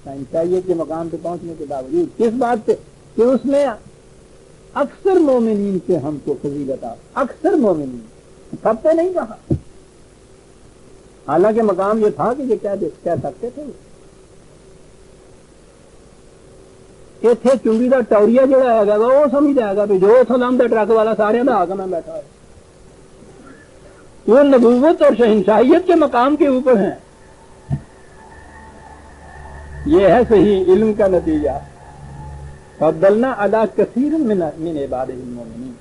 انسانیت کے مقام پہ پہنچنے کے باوجود. کس بات پہ؟ کہ اس میں اکثر مومنین سے ہم کو فضیلت آ، اکثر مومنین، سب سے نہیں کہا. حالانکہ مقام یہ تھا کہ یہ کہہ سکتے تھے. یہ تھے چنگی کا ٹوریا جڑا ہے گا وہ سمجھ جائے گا جو سلام دا ٹرک والا سارے میں آ کے میں بیٹھا ہے. وہ نبوت اور شہنشاہیت کے مقام کے اوپر ہیں. یہ ہے صحیح علم کا نتیجہ. فضلنا علی کثیر من عبادہ المؤمنین،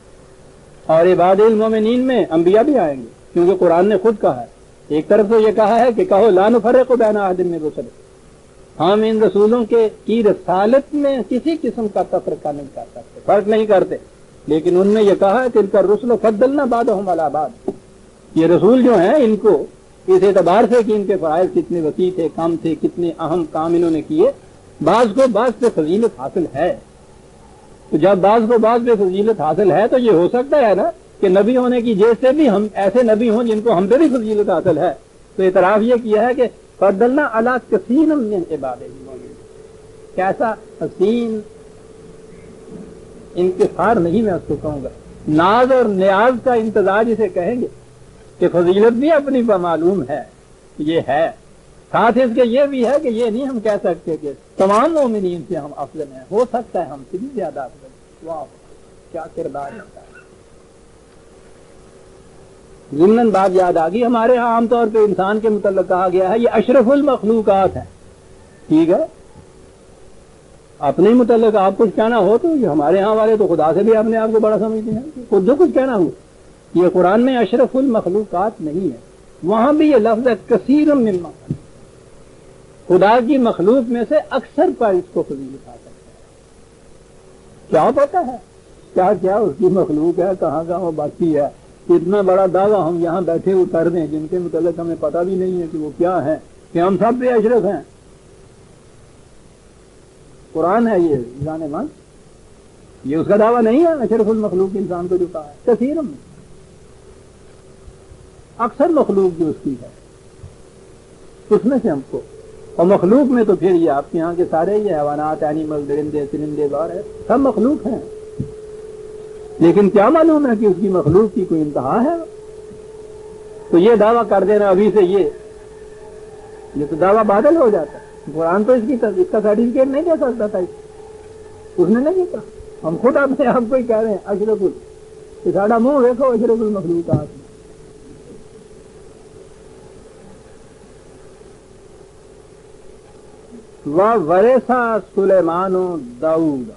اور عباد المؤمنین میں انبیاء بھی آئیں گے، کیونکہ قرآن نے خود کہا ہے. ایک طرف تو یہ کہا ہے کہ کہو لا نفرق بین احد من رسل، ہم ان رسولوں کی رسالت میں کسی قسم کا تفرقہ نہیں کر سکتے، فرق نہیں کرتے. لیکن ان میں یہ کہا ہے تلک الرسل فضلنا بعضهم علی بعض. یہ رسول جو ہیں ان کو اس اعتبار سے کہ ان کے فرائض کتنے وسیع تھے، کام تھے، کتنے اہم کام انہوں نے کیے، بعض کو بعض پہ فضیلت حاصل ہے. تو جب بعض کو بعض پہ فضیلت حاصل ہے تو یہ ہو سکتا ہے نا کہ نبی ہونے کی جیس سے بھی ہم ایسے نبی ہوں جن کو ہم پہ بھی فضیلت حاصل ہے. تو اعتراف یہ کیا ہے کہ فضلنا علی کثیر من عبادہ المؤمنین. کیسا حسین انکسار نہیں میں اس کو کہوں گا، ناز اور نیاز کا امتزاج اسے کہیں گے کہ فضیلت بھی اپنی معلوم ہے، یہ ہے. ساتھ اس کے یہ بھی ہے کہ یہ نہیں ہم کہہ سکتے کہ تمام مومنین سے ہم افضل ہیں. ہو سکتا ہے ہم سے بھی زیادہ افضل. واہ کیا کردار ہے. ضمن بات یاد آ گئی، ہمارے ہاں عام طور پہ انسان کے متعلق کہا گیا ہے یہ اشرف المخلوقات ہے. ٹھیک ہے، اپنے متعلق آپ کچھ کہنا ہو تو یہ ہمارے ہاں والے تو خدا سے بھی اپنے آپ کو بڑا سمجھتے ہیں. خود جو کچھ کہنا ہو، یہ قرآن میں اشرف المخلوقات نہیں ہے. وہاں بھی یہ لفظ ہے کثیر مما، خدا کی مخلوق میں سے اکثر پر اس کو فضیلت حاصل ہے. کیا پتا ہے کیا کیا اس کی مخلوق ہے، کہاں کہاں باقی ہے. اتنا بڑا دعویٰ ہم یہاں بیٹھے اتر دیں جن کے متعلق ہمیں پتہ بھی نہیں ہے کہ وہ کیا ہیں، کہ ہم سب پہ اشرف ہیں. قرآن ہے یہ جانے مان، یہ اس کا دعویٰ نہیں ہے. اشرف المخلوق انسان کو جو کہا ہے کثیر میں، اکثر مخلوق جو اس کی ہے اس میں سے ہم کو. اور مخلوق میں تو پھر یہ آپ کے یہاں کے سارے یہ حیوانات، اینیمل، درندے سرندے بار ہے، سب مخلوق ہیں. لیکن کیا معلوم ہے کہ اس کی مخلوق کی کوئی انتہا ہے؟ تو یہ دعویٰ کر دینا ابھی سے یہ تو دعویٰ بادل ہو جاتا ہے. قرآن تو اس کا سرٹیفکیٹ نہیں دے سکتا تھا، اس نے نہیں کہا. ہم خود اپنے آپ کو ہی کہہ رہے ہیں اشرف ال، ساڑا منہ دیکھو اشرف المخلوقات. وَوَرِثَ سُلَيْمَانُ دَاوُودَ.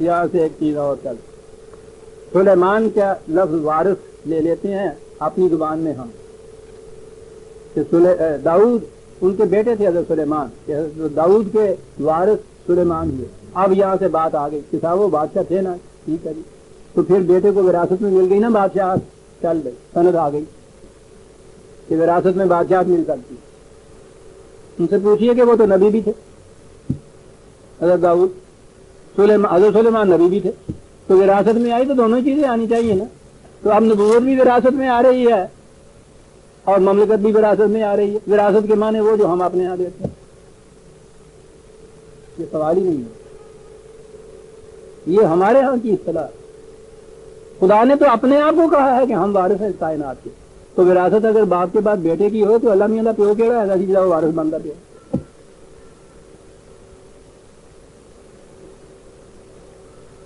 یہاں سے ایک چیز اور چل، سلیمان کا لفظ وارث لے لیتے ہیں اپنی زبان میں ہم، کہ داؤد ان کے بیٹے تھے حضرت سلیمان، داؤد کے وارث سلیمان ہوئے. اب یہاں سے بات آ گئی کہ صاحب وہ بادشاہ تھے نا، ٹھیک ہے جی، تو پھر بیٹے کو وراثت میں مل گئی نا بادشاہ. چل گئی سند آ گئی کہ وراثت میں بادشاہت مل سکتی. ان سے پوچھیے کہ وہ تو نبی بھی تھے, حضرت داؤد, حضرت سلیمان نبی بھی تھے, تو وراثت میں آئی تو دونوں چیزیں آنی چاہیے نا. تو اب نبوت بھی وراثت میں آ رہی ہے اور مملکت بھی وراثت میں آ رہی ہے. وراثت کے معنی وہ جو ہم اپنے یہاں دیتے ہیں, یہ سوال ہی نہیں ہے, یہ ہمارے ہاں کی اصطلاح. خدا نے تو اپنے آپ کو کہا ہے کہ ہم وارث ہیں کائنات کے. تو وراثت اگر باپ کے بعد بیٹے کی ہو تو اللہ میاں پیو کہڑا ہے ایسی جاؤ وارث بندہ پیو.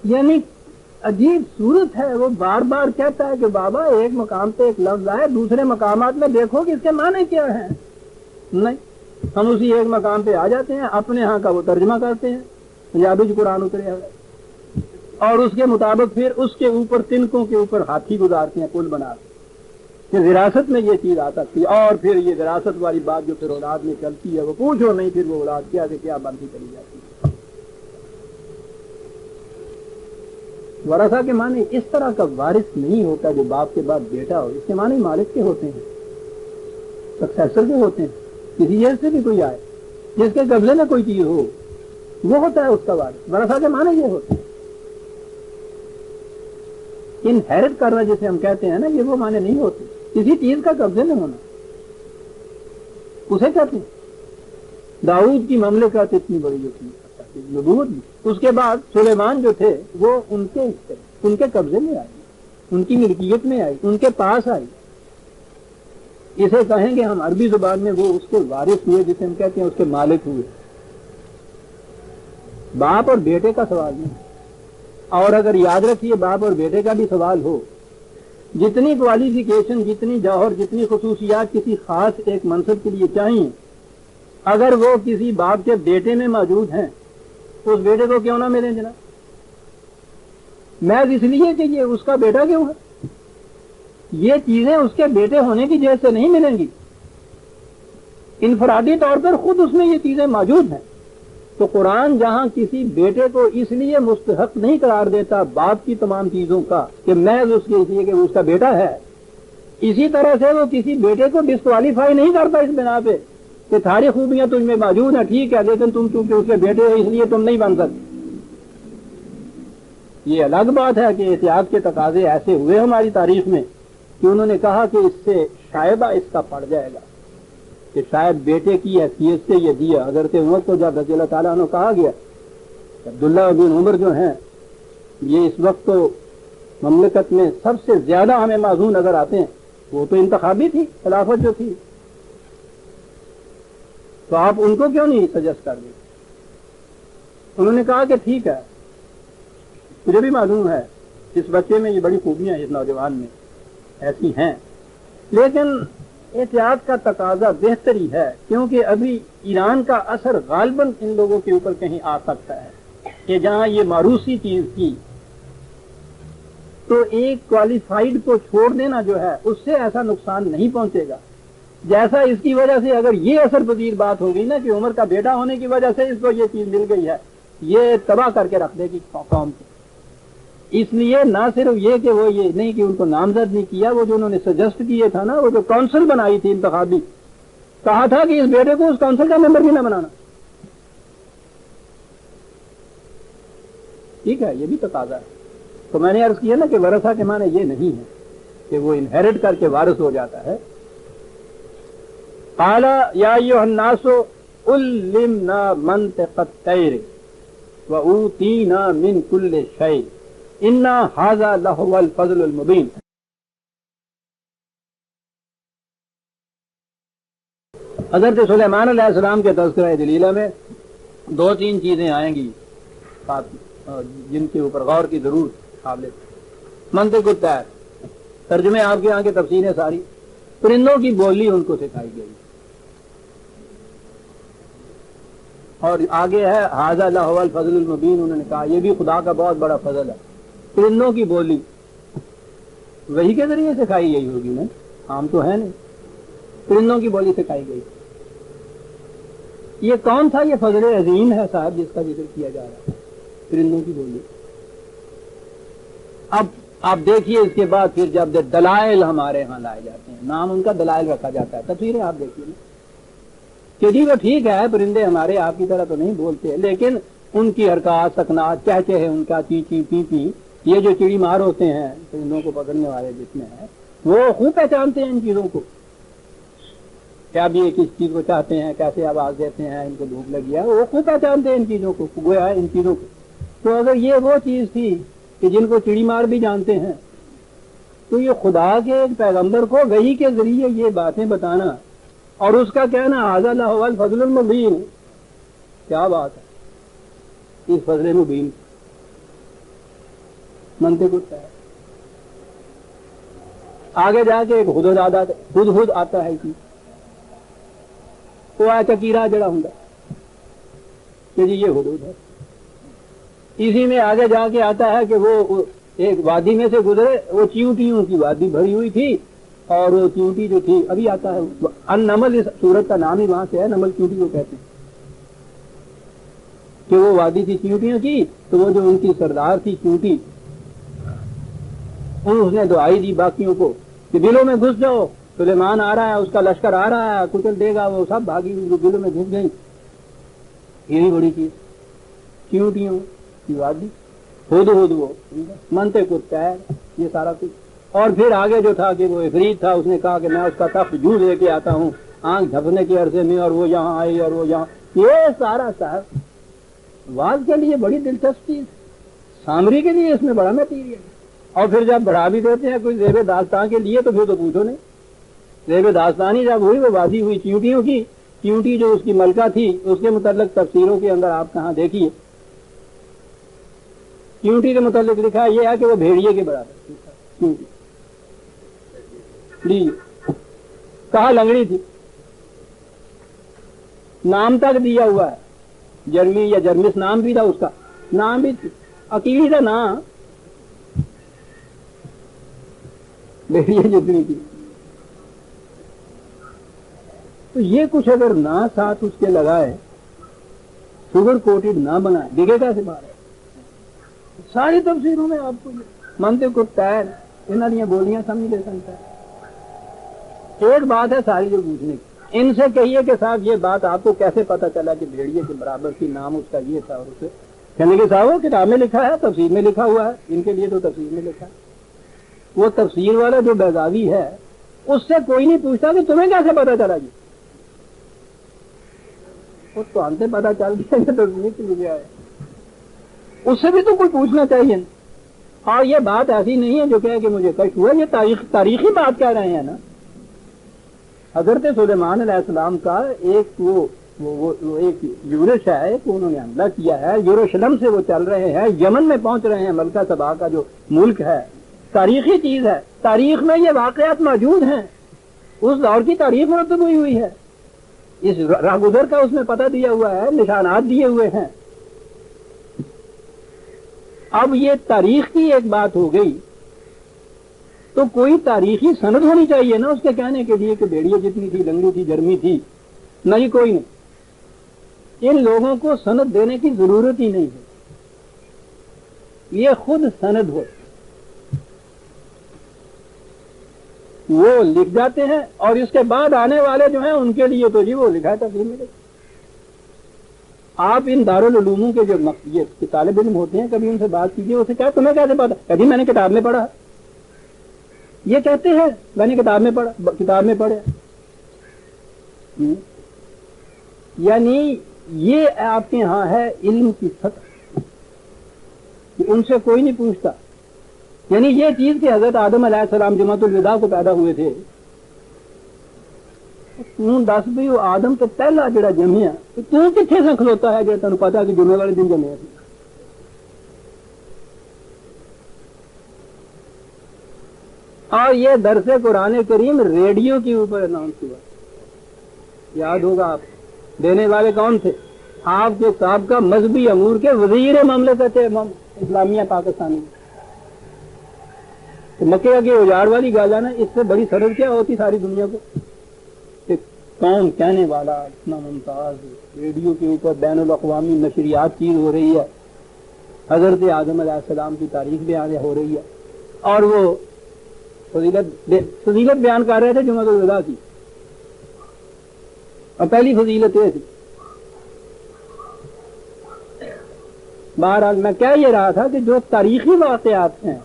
یعنی عجیب صورت ہے. وہ بار بار کہتا ہے کہ بابا ایک مقام پہ ایک لفظ آئے, دوسرے مقامات میں دیکھو کہ اس کے معنی کیا ہیں. نہیں, ہم اسی ایک مقام پہ آ جاتے ہیں, اپنے ہاں کا وہ ترجمہ کرتے ہیں, پنجابی جو قرآن اترے ہے, اور اس کے مطابق پھر اس کے اوپر تنکوں کے اوپر ہاتھی گزارتے ہیں, پل بناتے ہیں کہ وراثت میں یہ چیز آ سکتی ہے. اور پھر یہ وراثت والی بات جو پھر اولاد میں چلتی ہے وہ پوچھو نہیں, پھر وہ اولاد کیا سے کیا بنتی چلی جاتی ہے. ورثہ کے معنی اس طرح کا وارث نہیں ہوتا جو باپ کے بعد بیٹا ہو. اس کے معنی مالک کے ہوتے ہیں, سکسیسر کے ہوتے ہیں. کسی چیز سے بھی کوئی آئے جس کے قبضے میں کوئی چیز ہو وہ ہوتا ہے اس کا وارث. ورثہ کے معنی یہ ہوتے ہیں. انہیرٹ کرنا جسے ہم کہتے ہیں نا, یہ وہ معنی نہیں ہوتے. کسی چیز کا قبضے میں ہونا اسے کہتے ہیں. داؤد کی مملکت اتنی بڑی جو تھی نبوت, اس کے بعد سلیمان جو تھے وہ ان کے قبضے میں آئی, ان کی ملکیت میں آئی, ان کے پاس آئی. اسے کہیں گے ہم عربی زبان میں وہ اس کے وارث ہوئے, جسے ہم کہتے ہیں اس کے مالک ہوئے. باپ اور بیٹے کا سوال نہیں. اور اگر یاد رکھیے باپ اور بیٹے کا بھی سوال ہو, جتنی کوالیفیکیشن, جتنی جوہر, جتنی خصوصیات کسی خاص ایک منصب کے لیے چاہیے, اگر وہ کسی باپ کے بیٹے میں موجود ہیں تو اس بیٹے کو کیوں نہ ملیں جناب؟ محض اس لیے کہ یہ اس کا بیٹا کیوں ہے. یہ چیزیں اس کے بیٹے ہونے کی وجہ سے نہیں ملیں گی, انفرادی طور پر خود اس میں یہ چیزیں موجود ہیں. تو قرآن جہاں کسی بیٹے کو اس لیے مستحق نہیں قرار دیتا باپ کی تمام چیزوں کا کہ محض اس لیے کہ وہ اس کا بیٹا ہے, اسی طرح سے وہ کسی بیٹے کو ڈسکوالیفائی نہیں کرتا اس بنا پہ کہ ساری خوبیاں تجھ میں موجود ہیں, ٹھیک ہے, لیکن تم چونکہ اس کے بیٹے ہو اس لیے تم نہیں بن سکتے. یہ الگ بات ہے کہ احتیاط کے تقاضے ایسے ہوئے ہماری تاریخ میں کہ انہوں نے کہا کہ اس سے شائبہ اس کا پڑ جائے گا, کہ شاید بیٹے کی حیثیت سے یہ دیا. حضرت عمر کو جب رضی اللہ تعالیٰ عنہ کہا گیا, عبداللہ بن عمر جو ہیں یہ اس وقت تو مملکت میں سب سے زیادہ ہمیں معزون نظر آتے ہیں, وہ تو انتخابی تھی خلافت جو تھی, تو آپ ان کو کیوں نہیں سجیسٹ کر دیں؟ انہوں نے کہا کہ ٹھیک ہے, مجھے بھی معلوم ہے اس بچے میں یہ بڑی خوبیاں اس نوجوان میں ایسی ہیں, لیکن احتیاط کا تقاضا بہتری ہے, کیونکہ ابھی ایران کا اثر غالباً ان لوگوں کے اوپر کہیں آ سکتا ہے کہ جہاں یہ موروثی چیز تھی تو ایک کوالیفائڈ کو چھوڑ دینا جو ہے اس سے ایسا نقصان نہیں پہنچے گا جیسا اس کی وجہ سے اگر یہ اثر پذیر بات ہوگی نا کہ عمر کا بیٹا ہونے کی وجہ سے اس کو یہ چیز مل گئی ہے, یہ تباہ کر کے رکھ دے گی قوم کو. اس لیے نہ صرف یہ کہ وہ یہ نہیں کہ ان کو نامزد نہیں کیا, وہ جو انہوں نے سجیسٹ کیے تھا نا, وہ جو کونسل بنائی تھی انتخابی, کہا تھا کہ اس بیٹے کو اس کونسل کا ممبر بھی نہ بنانا. ٹھیک ہے, یہ بھی تقاضا ہے. تو میں نے عرض کیا نا کہ ورثہ کے معنی یہ نہیں ہے کہ وہ انہیرٹ کر کے وارث ہو جاتا ہے. قال یا ایھا الناس علمنا منطق الطیر واوتینا من کل شیء ان ھذا لہو الفضل المبین. حضرت سلیمان علیہ السلام کے تذکرہ دلیلہ میں 2-3 چیزیں آئیں گی جن کے اوپر غور کی ضرور قابل. منطق الطیر, ترجمے آپ کے یہاں کی تفسیریں ساری, پرندوں کی بولی ان کو سکھائی گئی. اور آگے ہے ھذا لہو الفضل المبین, انہوں نے کہا یہ بھی خدا کا بہت بڑا فضل ہے. پرندوں کی بولی وہی کے ذریعے سکھائی گئی ہوگی نا, عام تو ہے نہیں, پرندوں کی بولی سکھائی گئی. یہ کون تھا یہ فضل عظیم ہے صاحب جس کا ذکر کیا جا رہا ہے, پرندوں کی بولی. اب آپ دیکھیے اس کے بعد پھر جب دلائل ہمارے ہاں لائے جاتے ہیں، نام ان کا دلائل رکھا جاتا ہے، تفسیریں آپ دیکھیے نا کہ جی وہ ٹھیک ہے پرندے ہمارے آپ کی طرح تو نہیں بولتے، لیکن ان کی حرکات سکنات چہچہ ہے ان کا، چی چی پی پی، یہ جو چڑی مار ہوتے ہیں پرندوں کو پکڑنے والے جس میں ہے وہ خوب پہچانتے ہیں ان چیزوں کو، کیا بھی یہ کس چیز کو چاہتے ہیں، کیسے آواز دیتے ہیں، ان کو بھوک لگی ہے، وہ خوب پہچانتے ہیں ان چیزوں کو، گویا ہے ان چیزوں کو۔ تو اگر یہ وہ چیز تھی کہ جن کو چڑی مار بھی جانتے ہیں، تو یہ خدا کے ایک پیغمبر کو وحی کے ذریعے یہ باتیں بتانا اور اس کا کہنا ھذا لہو الفضل المبین، کیا بات ہے اس فضل مبین منطق ہوتا ہے۔ آگے جا کے ایک ہدہد آتا ہے کہ وہ چکیرا جڑا ہوں کہ جی یہ ہدہد ہے، اسی میں آگے جا کے آتا ہے کہ وہ ایک وادی میں سے گزرے، وہ چیونٹیوں کی وادی بھری ہوئی تھی، اور وہ چیونٹی جو تھی ابھی آتا ہے النمل، اس سورت کا نام ہی وہاں سے ہے، نمل چیونٹی کو کہتے ہیں کہ وہ وادی تھی چیونٹیوں کی، تو وہ جو ان کی سردار تھی چیونٹی، اس نے دعائی دی باقیوں کو کہ بلوں میں گھس جاؤ، سلیمان آ رہا ہے، اس کا لشکر آ رہا ہے، کچل دے گا، وہ سب بھاگی ہوئی بلوں میں گھس گئی۔ یہی بڑی چیز چیونٹیوں کی وادی، ہدہد وہ منطق ہوتا ہے یہ سارا کچھ۔ اور پھر آگے جو تھا کہ وہ عفریت تھا، اس نے کہا کہ میں اس کا تخت جھوٹ لے کے آتا ہوں آنکھ جھپنے کے عرصے میں، اور وہ یہاں آئی اور وہ یہاں، یہ سارا صاحب واز کے لیے بڑی دلچسپ چیز، سامری کے لیے اس میں بڑا میٹیریل، اور پھر جب بڑھا بھی دیتے ہیں کوئی زیب داستان کے لیے تو پھر تو پوچھو نہیں، زیب داستانی جب ہوئی وہ وادی ہوئی چیونٹیوں کی، چیونٹی جو اس کی ملکہ تھی اس کے متعلق تفسیروں کے اندر آپ کہاں دیکھیے، چیونٹی کے متعلق لکھا یہ ہے کہ وہ بھیڑیے کے برابر چیونٹی، جی کہاں لنگڑی تھی، نام تک دیا ہوا ہے، جرمی یا جرمس نام بھی تھا اس کا، نام بھی اکیلی تھا نام، بھیڑیے جتنی تھی۔ تو یہ کچھ اگر نہ ساتھ اس کے لگائے، شوگر کوٹڈ نہ بنائے، دکھے کیسے باہر ہے؟ ساری تفسیروں میں آپ کو منطق کو تیر انہوں نے بولیاں سمجھ لے سکتا ہے۔ ایک بات ہے ساری جو پوچھنے کی، ان سے کہیے کہ صاحب یہ بات آپ کو کیسے پتا چلا کہ بھیڑیے کے برابر کی نام اس کا یہ تھا، اور اسے کہنے کے صاحب وہ کتاب میں لکھا ہے، تفسیر میں لکھا ہوا ہے، ان کے لیے تو تفسیر میں لکھا ہے۔ وہ تفسیر والا جو بیضاوی ہے اس سے کوئی نہیں پوچھتا کہ تمہیں کیسے پتا چلا جی، وہ تو ہم سے پتا چل گیا کہ تفسیر کے لیے آئے، اس سے بھی تو کوئی پوچھنا چاہیے۔ اور یہ بات ایسی نہیں ہے جو کہ مجھے کشف ہوا، یہ تاریخی بات کہہ رہے ہیں نا۔ حضرت سلیمان علیہ السلام کا ایک وہ ایک یورش ہے، ایک انہوں نے حملہ کیا ہے، یروشلم سے وہ چل رہے ہیں، یمن میں پہنچ رہے ہیں، ملکہ سبا کا جو ملک ہے، تاریخی چیز ہے، تاریخ میں یہ واقعات موجود ہیں، اس دور کی تاریخ مرتب ہوئی ہے، اس راہ گزر کا اس میں پتہ دیا ہوا ہے، نشانات دیے ہوئے ہیں۔ اب یہ تاریخ کی ایک بات ہو گئی تو کوئی تاریخی سند ہونی چاہیے نا اس کے کہنے کے لیے کہ بھیڑیے جتنی تھی، لنگڑی تھی، جرمی تھی، نہیں کوئی نہیں۔ ان لوگوں کو سند دینے کی ضرورت ہی نہیں ہے، یہ خود سند ہو، وہ لکھ جاتے ہیں، اور اس کے بعد آنے والے جو ہیں ان کے لیے تو جی وہ لکھا ہے تفسیر میں۔ آپ ان دارالعلوموں کے جو یہ طالب علم ہوتے ہیں کبھی ان سے بات کیجیے، اسے کہا تمہیں کیسے پتا، کبھی میں نے کتاب میں پڑھا، یہ کہتے ہیں میں نے کتاب میں پڑھا، یعنی یہ آپ کے ہاں ہے علم کی سطح کہ ان سے کوئی نہیں پوچھتا، یعنی یہ چیز کہ حضرت آدم علیہ السلام جمعۃ الوداع کو پیدا ہوئے تھے، دس بھی وہ آدم تو پہلا جڑا جمیا تو کتنے سے کھلوتا ہے جو تمہیں پتا کہ جمعے والے دن جمیا تھی۔ اور یہ درس قرآن کریم ریڈیو کے اوپر اناؤنس ہوا، یاد ہوگا آپ دینے والے کون تھے؟ آپ کے سابقہ مذہبی امور کے وزیر مملکت اسلامیہ پاکستانی۔ مکے کی اجاڑ والی گال ہے نا، اس سے بڑی سرد کیا ہوتی ساری دنیا کو؟ کون کہنے والا اتنا ممتاز، ریڈیو کے اوپر بین الاقوامی نشریات چیز ہو رہی ہے، حضرت آدم علیہ السلام کی تاریخ بیان ہو رہی ہے، اور وہ فضیلت بیان کر رہے تھے جمعۃ الوداع کی، اور پہلی فضیلت یہ تھی. بہرحال میں کہہ یہ رہا تھا کہ جو تاریخی واقعات ہیں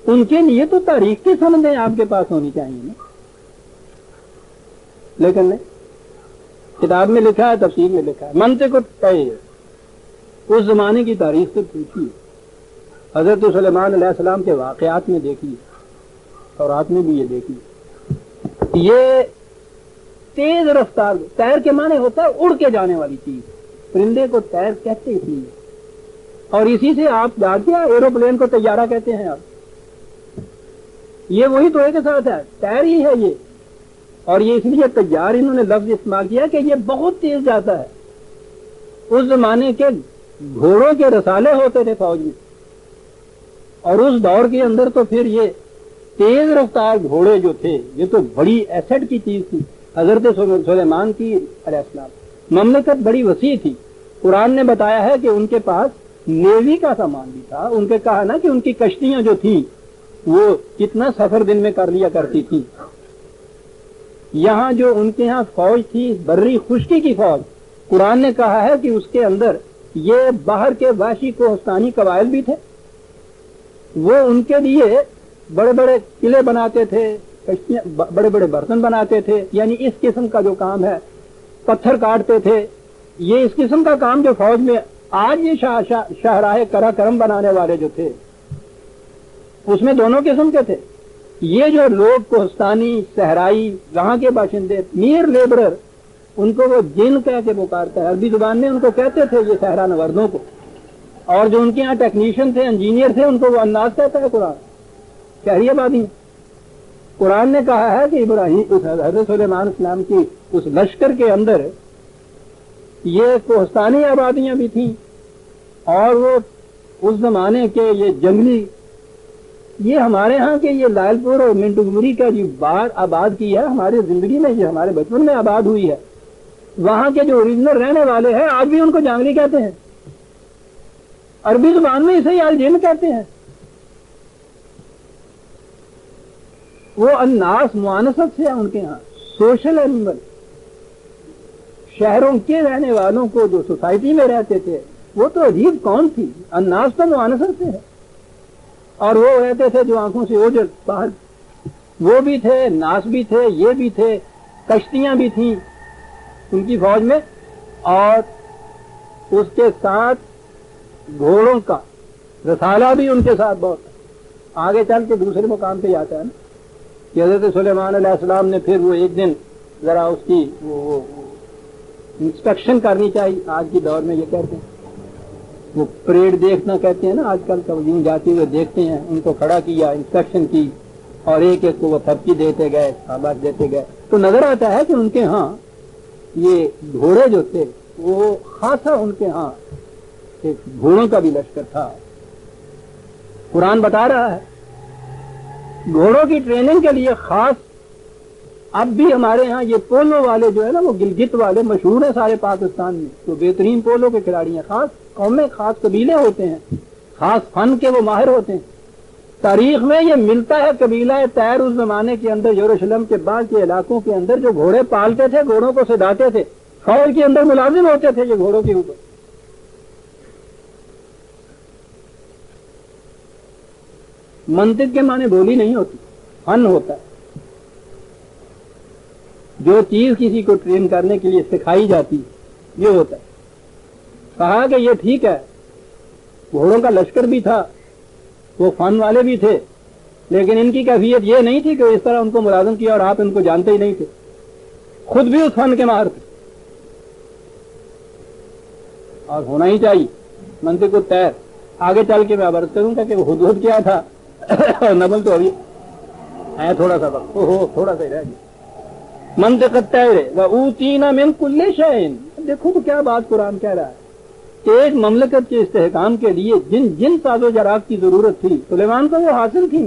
ان کے لیے تو تاریخ کی سندیں آپ کے پاس ہونی چاہیے نا، لیکن نہیں. کتاب میں لکھا ہے، تفسیر میں لکھا ہے، منطق اس زمانے کی تاریخ سے پوچھیے، حضرت سلیمان علیہ السلام کے واقعات میں دیکھیے، اور رات میں بھی یہ دیکھیے. یہ تیز رفتار، تیر کے معنی ہوتا ہے اڑ کے جانے والی چیز، پرندے کو تیر کہتے ہی، اور اسی سے آپ جانتے ہیں ایروپلین کو طیارہ کہتے ہیں. آپ یہ وہی توڑے کے ساتھ ہے، تیر ہی ہے یہ، اور یہ اس لیے طیار انہوں نے لفظ استعمال کیا کہ یہ بہت تیز جاتا ہے. اس زمانے کے گھوڑوں کے رسالے ہوتے تھے فوج میں، اور اس دور کے اندر تو پھر یہ تیز رفتار گھوڑے جو تھے یہ تو بڑی ایسٹ کی چیز تھی. حضرت سلیمان کی علیہ السلام مملکت بڑی وسیع تھی. قرآن نے بتایا ہے کہ ان کے پاس نیوی کا سامان بھی تھا. ان کے کہا نا کہ ان کی کشتیاں جو تھیں وہ کتنا سفر دن میں کر لیا کرتی تھی. یہاں جو ان کے ہاں فوج تھی بری خشکی کی فوج، قرآن نے کہا ہے کہ اس کے اندر یہ باہر کے وحشی کوہستانی قبائل بھی تھے. وہ ان کے لیے بڑے بڑے قلعے بناتے تھے، کشتیاں، بڑے بڑے برتن بناتے تھے، یعنی اس قسم کا جو کام ہے، پتھر کاٹتے تھے. یہ اس قسم کا کام جو فوج میں آج یہ شاہراہ کرا کرم بنانے والے جو تھے اس میں دونوں قسم کے تھے. یہ جو لوگ کوہستانی صحرائی وہاں کے باشندے میر لیبرر، ان کو وہ جن کہہ کے پکارتا ہے، عربی زبان میں ان کو کہتے تھے یہ صحرا نوردوں کو. اور جو ان کے یہاں ٹیکنیشین تھے، انجینئر تھے، ان کو وہ الناس کہتا ہے قرآن. شہری آبادی قرآن نے کہا ہے کہ ابراہیم حضرت سلیمان السلام کی اس لشکر کے اندر یہ کوہستانی آبادیاں بھی تھیں، اور وہ اس زمانے کے یہ جنگلی، یہ ہمارے ہاں کے یہ لائل پور اور منٹوگمری کا جو بار آباد کی ہے ہماری زندگی میں، یہ ہمارے بچپن میں آباد ہوئی ہے. وہاں کے جو اوریجنل رہنے والے ہیں آج بھی ان کو جانگلی کہتے ہیں. عربی زبان میں اسے الجن کہتے ہیں. وہ الناس معانست سے ان کے ہاں سوشل اینیمل. شہروں کے رہنے والوں کو جو سوسائٹی میں رہتے تھے وہ تو عجیب کون تھی. الناس تو معانست سے ہے. اور وہ رہتے تھے جو آنکھوں سے اوجھل باہر، وہ بھی تھے، ناس بھی تھے، یہ بھی تھے، کشتیاں بھی تھیں ان کی فوج میں، اور اس کے ساتھ گھوڑوں کا رسالہ بھی ان کے ساتھ بہت. آگے چل کے دوسرے مقام پہ آتا ہے نا کہ حضرت سلیمان علیہ السلام نے پھر وہ ایک دن ذرا اس کی وہ انسپیکشن کرنی چاہیے. آج کی دور میں یہ کہتے ہیں، وہ پریڈ دیکھنا کہتے ہیں نا آج کل کا، یوں جاتے ہوئے دیکھتے ہیں. ان کو کھڑا کیا، انسپیکشن کی، اور ایک ایک کو وہ تھپکی دیتے گئے، آباد دیتے گئے. تو نظر آتا ہے کہ ان کے ہاں یہ گھوڑے جو تھے وہ خاصا ان کے ہاں ایک گھوڑوں کا بھی لشکر تھا. قرآن بتا رہا ہے گھوڑوں کی ٹریننگ کے لیے خاص. اب بھی ہمارے ہاں یہ پولو والے جو ہے نا، وہ گلگت والے مشہور ہیں سارے پاکستان میں، تو بہترین پولو کے کھلاڑی ہیں. خاص قومیں، خاص قبیلے ہوتے ہیں، خاص فن کے وہ ماہر ہوتے ہیں. تاریخ میں یہ ملتا ہے قبیلہ تیر اس زمانے کے اندر یروشلم کے بعد کے علاقوں کے اندر جو گھوڑے پالتے تھے، گھوڑوں کو سداتے تھے، فوج کے اندر ملازم ہوتے تھے یہ گھوڑوں کے اوپر. منطق کے معنی بولی نہیں ہوتی، فن ہوتا ہے. جو چیز کسی کو ٹرین کرنے کے لیے سکھائی جاتی یہ ہوتا ہے. کہا کہ یہ ٹھیک ہے، گھوڑوں کا لشکر بھی تھا، وہ فن والے بھی تھے، لیکن ان کی کیفیت یہ نہیں تھی کہ اس طرح ان کو ملازم کیا اور آپ ان کو جانتے ہی نہیں تھے. خود بھی اس فن کے ماہر تھے، اور ہونا ہی چاہیے. منطق کو تیر. آگے چل کے میں عرض کروں گا کہ وہ ہدہد کیا تھا اور نبل تو ابھی ہے تھوڑا سا وقت، تھوڑا سا ہی رہ گیا. منطق تیر وَأُوتِينَا مِن كُلِّ شَيْءٍ. دیکھو تو کیا بات قرآن کہہ رہا ہے. ایک مملکت کے استحکام کے لیے جن ساز و جرات کی ضرورت تھی سلیمان کو وہ حاصل تھی،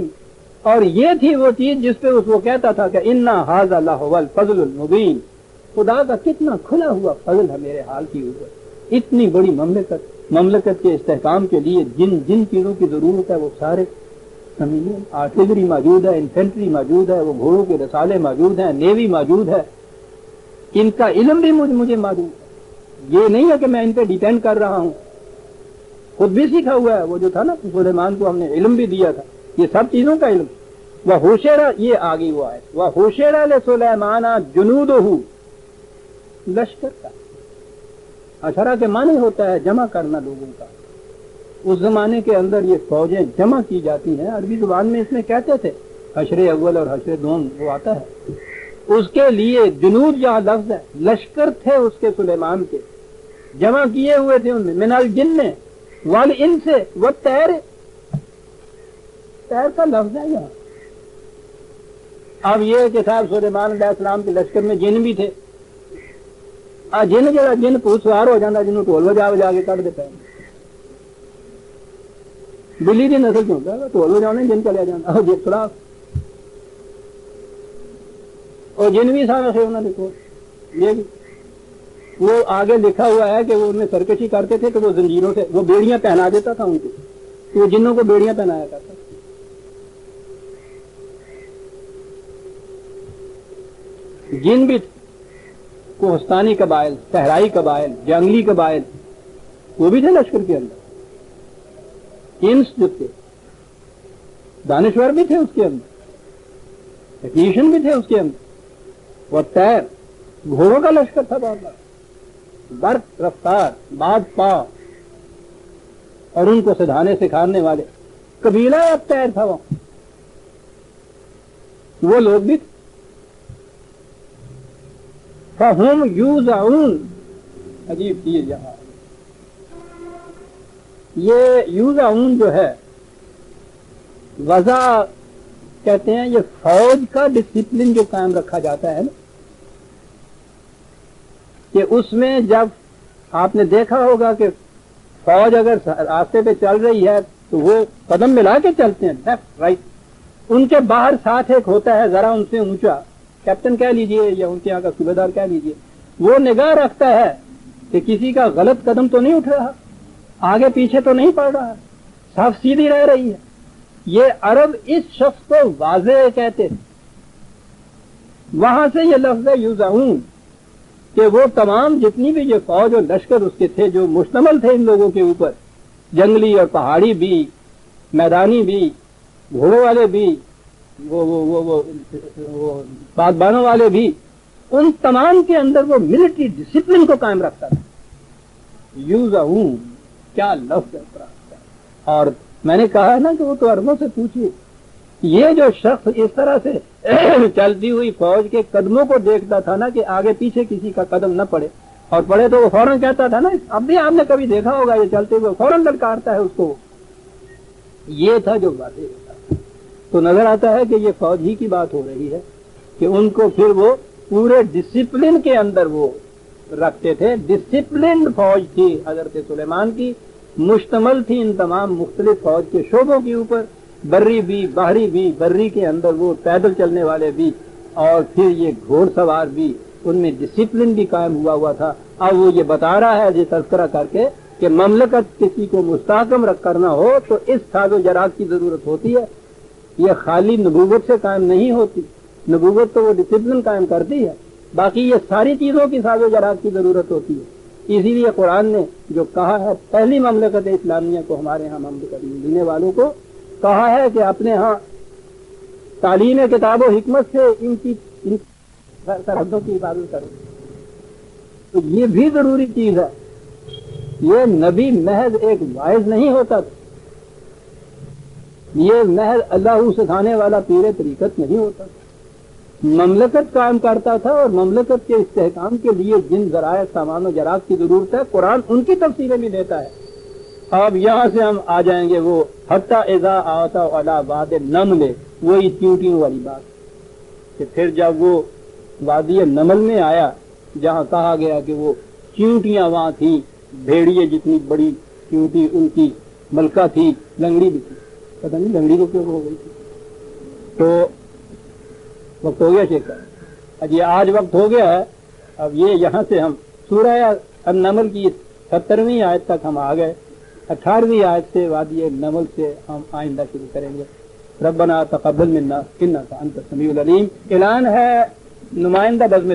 اور یہ تھی وہ چیز جس پہ وہ کہتا تھا کہ اِنَّا هَذَا لَهُوَ الْفَضْلُ الْمُبِينُ. خدا کا کتنا کھلا ہوا فضل ہے میرے حال کی اوپر. اتنی بڑی مملکت کے استحکام کے لیے جن چیزوں کی ضرورت ہے وہ سارے آرٹلری موجود ہے، انفینٹری موجود ہے، وہ گھوڑوں کے رسالے موجود ہیں، نیوی موجود ہے، ان کا علم بھی مجھے موجود ہے۔ یہ نہیں ہے کہ میں ان پہ ڈیپینڈ کر رہا ہوں، خود بھی سیکھا ہوا ہے۔ وہ جو تھا نا سلیمان کو ہم نے علم بھی دیا تھا، یہ سب چیزوں کا علم۔ وہ ہوشیرا، یہ آگے ہوا ہے، وہ ہوشیرا لسلیمان جنودہ، لشکر کا۔ اشرا کے معنی ہوتا ہے جمع کرنا لوگوں کا۔ اس زمانے کے اندر یہ فوجیں جمع کی جاتی ہیں، عربی زبان میں اس میں کہتے تھے حشر اول اور حشر دوم، وہ آتا ہے۔ اس کے لیے جنود جہاں لفظ ہے، لشکر تھے اس کے سلیمان کے، جمع کیے ہوئے تھے ان میں، من الجن والانس والطیر، طیر کا لفظ ہے یہاں۔ اب یہ کہ صاحب سلیمان علیہ السلام کے لشکر میں جن بھی تھے، جن جڑا جن پوت سوار ہو جاتا، جنہوں ٹول بجا کے کٹ دیتا ہے، بلی کی نسل کیوں ہے، ٹول بجانے جن چلے جانا، جی خلاف اور جن بھی سارے تھے انہوں نے دیکھو یہ بھی وہ آگے لکھا ہوا ہے کہ وہ ان میں سرکشی کرتے تھے کہ وہ زنجیروں سے وہ بیڑیاں پہنا دیتا تھا ان کو، کہ وہ جنوں کو بیڑیاں پہنایا کرتا تھا۔ جن بھی کوہستانی قبائل، صحرائی قبائل، جنگلی قبائل، وہ بھی تھے لشکر کے اندر۔ انس جو تھے، دانشور بھی تھے اس کے اندر، ٹیکنیشین بھی تھے اس کے اندر، وہ طیر، گھوڑوں کا لشکر تھا بہت بڑا، برق رفتار، باد پا، اور ان کو سدھانے سکھانے والے قبیلہ اب طیر تھا وہاں، وہ لوگ بھی تھے۔ فہم یوزعون، عجیب چیز یہاں یہ یوزعون جو ہے وضع کہتے ہیں، یہ فوج کا ڈسپلن جو قائم رکھا جاتا ہے نا، کہ اس میں جب آپ نے دیکھا ہوگا کہ فوج اگر راستے پہ چل رہی ہے تو وہ قدم ملا کے چلتے ہیں، لیفٹ رائٹ، ان کے باہر ساتھ ایک ہوتا ہے ذرا ان سے اونچا، کیپٹن کہہ لیجئے یا ان کے یہاں کا صوبیدار کہہ لیجئے، وہ نگاہ رکھتا ہے کہ کسی کا غلط قدم تو نہیں اٹھ رہا، آگے پیچھے تو نہیں پڑ رہا، صف سیدھی رہ رہی ہے۔ یہ عرب اس شخص کو واضح کہتے، وہاں سے یہ لفظ ہے یوزعون، کہ وہ تمام جتنی بھی یہ فوج اور لشکر اس کے تھے جو مشتمل تھے ان لوگوں کے اوپر، جنگلی اور پہاڑی بھی، میدانی بھی، گھوڑوں والے بھی، وہ بادبانوں والے بھی، ان تمام کے اندر وہ ملٹری ڈسپلن کو قائم رکھتا تھا۔ یوزعون، کیا لفظ ہے۔ اور میں نے کہا ہے نا کہ وہ تو عربوں سے پوچھیے، یہ جو شخص اس طرح سے چلتی ہوئی فوج کے قدموں کو دیکھتا تھا نا کہ آگے پیچھے کسی کا قدم نہ پڑے، اور پڑے تو وہ فوراً کہتا تھا نا، اب بھی آپ نے کبھی دیکھا ہوگا یہ چلتے ہوئے فوراً للکارتا ہے اس کو، یہ تھا جو باتیں ہوتا۔ تو نظر آتا ہے کہ یہ فوج ہی کی بات ہو رہی ہے کہ ان کو پھر وہ پورے ڈسپلن کے اندر وہ رکھتے تھے۔ ڈسپلنڈ فوج تھی حضرت سلیمان کی، مشتمل تھی ان تمام مختلف فوج کے شعبوں کے اوپر، بری بھی، باہری بھی، بری کے اندر وہ پیدل چلنے والے بھی، اور پھر یہ گھوڑ سوار بھی، ان میں ڈسپلن بھی قائم ہوا تھا۔ اب وہ یہ بتا رہا ہے یہ تذکرہ کر کے کہ مملکت کسی کو مستحکم کرنا ہو تو اس ساز و جرات کی ضرورت ہوتی ہے، یہ خالی نبوت سے قائم نہیں ہوتی، نبوت تو وہ ڈسپلن قائم کرتی ہے، باقی یہ ساری چیزوں کی ساز و جرات کی ضرورت ہوتی ہے۔ اسی لیے قرآن نے جو کہا ہے، پہلی مملکت اسلامیہ کو، ہمارے ہاں مملکت دینے والوں کو کہا ہے کہ اپنے ہاں تعلیم کتاب و حکمت سے ان سرحدوں کی حفاظت کرو، تو یہ بھی ضروری چیز ہے۔ یہ نبی محض ایک واعظ نہیں ہوتا تھا، یہ محض اللہ سکھانے والا پیر طریقت نہیں ہوتا تھا، مملکت قائم کرتا تھا، اور مملکت کے استحکام کے لیے جن ذرائع سامان و جرات کی ضرورت ہے قرآن ان کی تفصیلیں بھی دیتا ہے۔ اب یہاں سے ہم آ جائیں گے وہ حتی اذا آتا علی واد النمل، وہی چیونٹیوں والی بات کہ پھر جب وہ وادی نمل میں آیا جہاں کہا گیا کہ وہ چیونٹیاں وہاں تھیں، بھیڑیے جتنی بڑی چیونٹی ان کی ملکہ تھی، لنگڑی بھی تھی، پتہ نہیں لنگڑی کو کیوں ہو گئی تھی۔ تو وقت ہو گیا شیخ صاحب، یہ آج وقت ہو گیا ہے۔ اب یہ یہاں سے ہم سورہ النمل کی 70ویں آیت تک ہم آ گئے، 18ویں آیت سے وادی نمل سے ہم آئندہ شروع کریں گے۔ ربنا تقبل منا انک انت السمیع العلیم۔ اعلان ہے نمائندہ بزم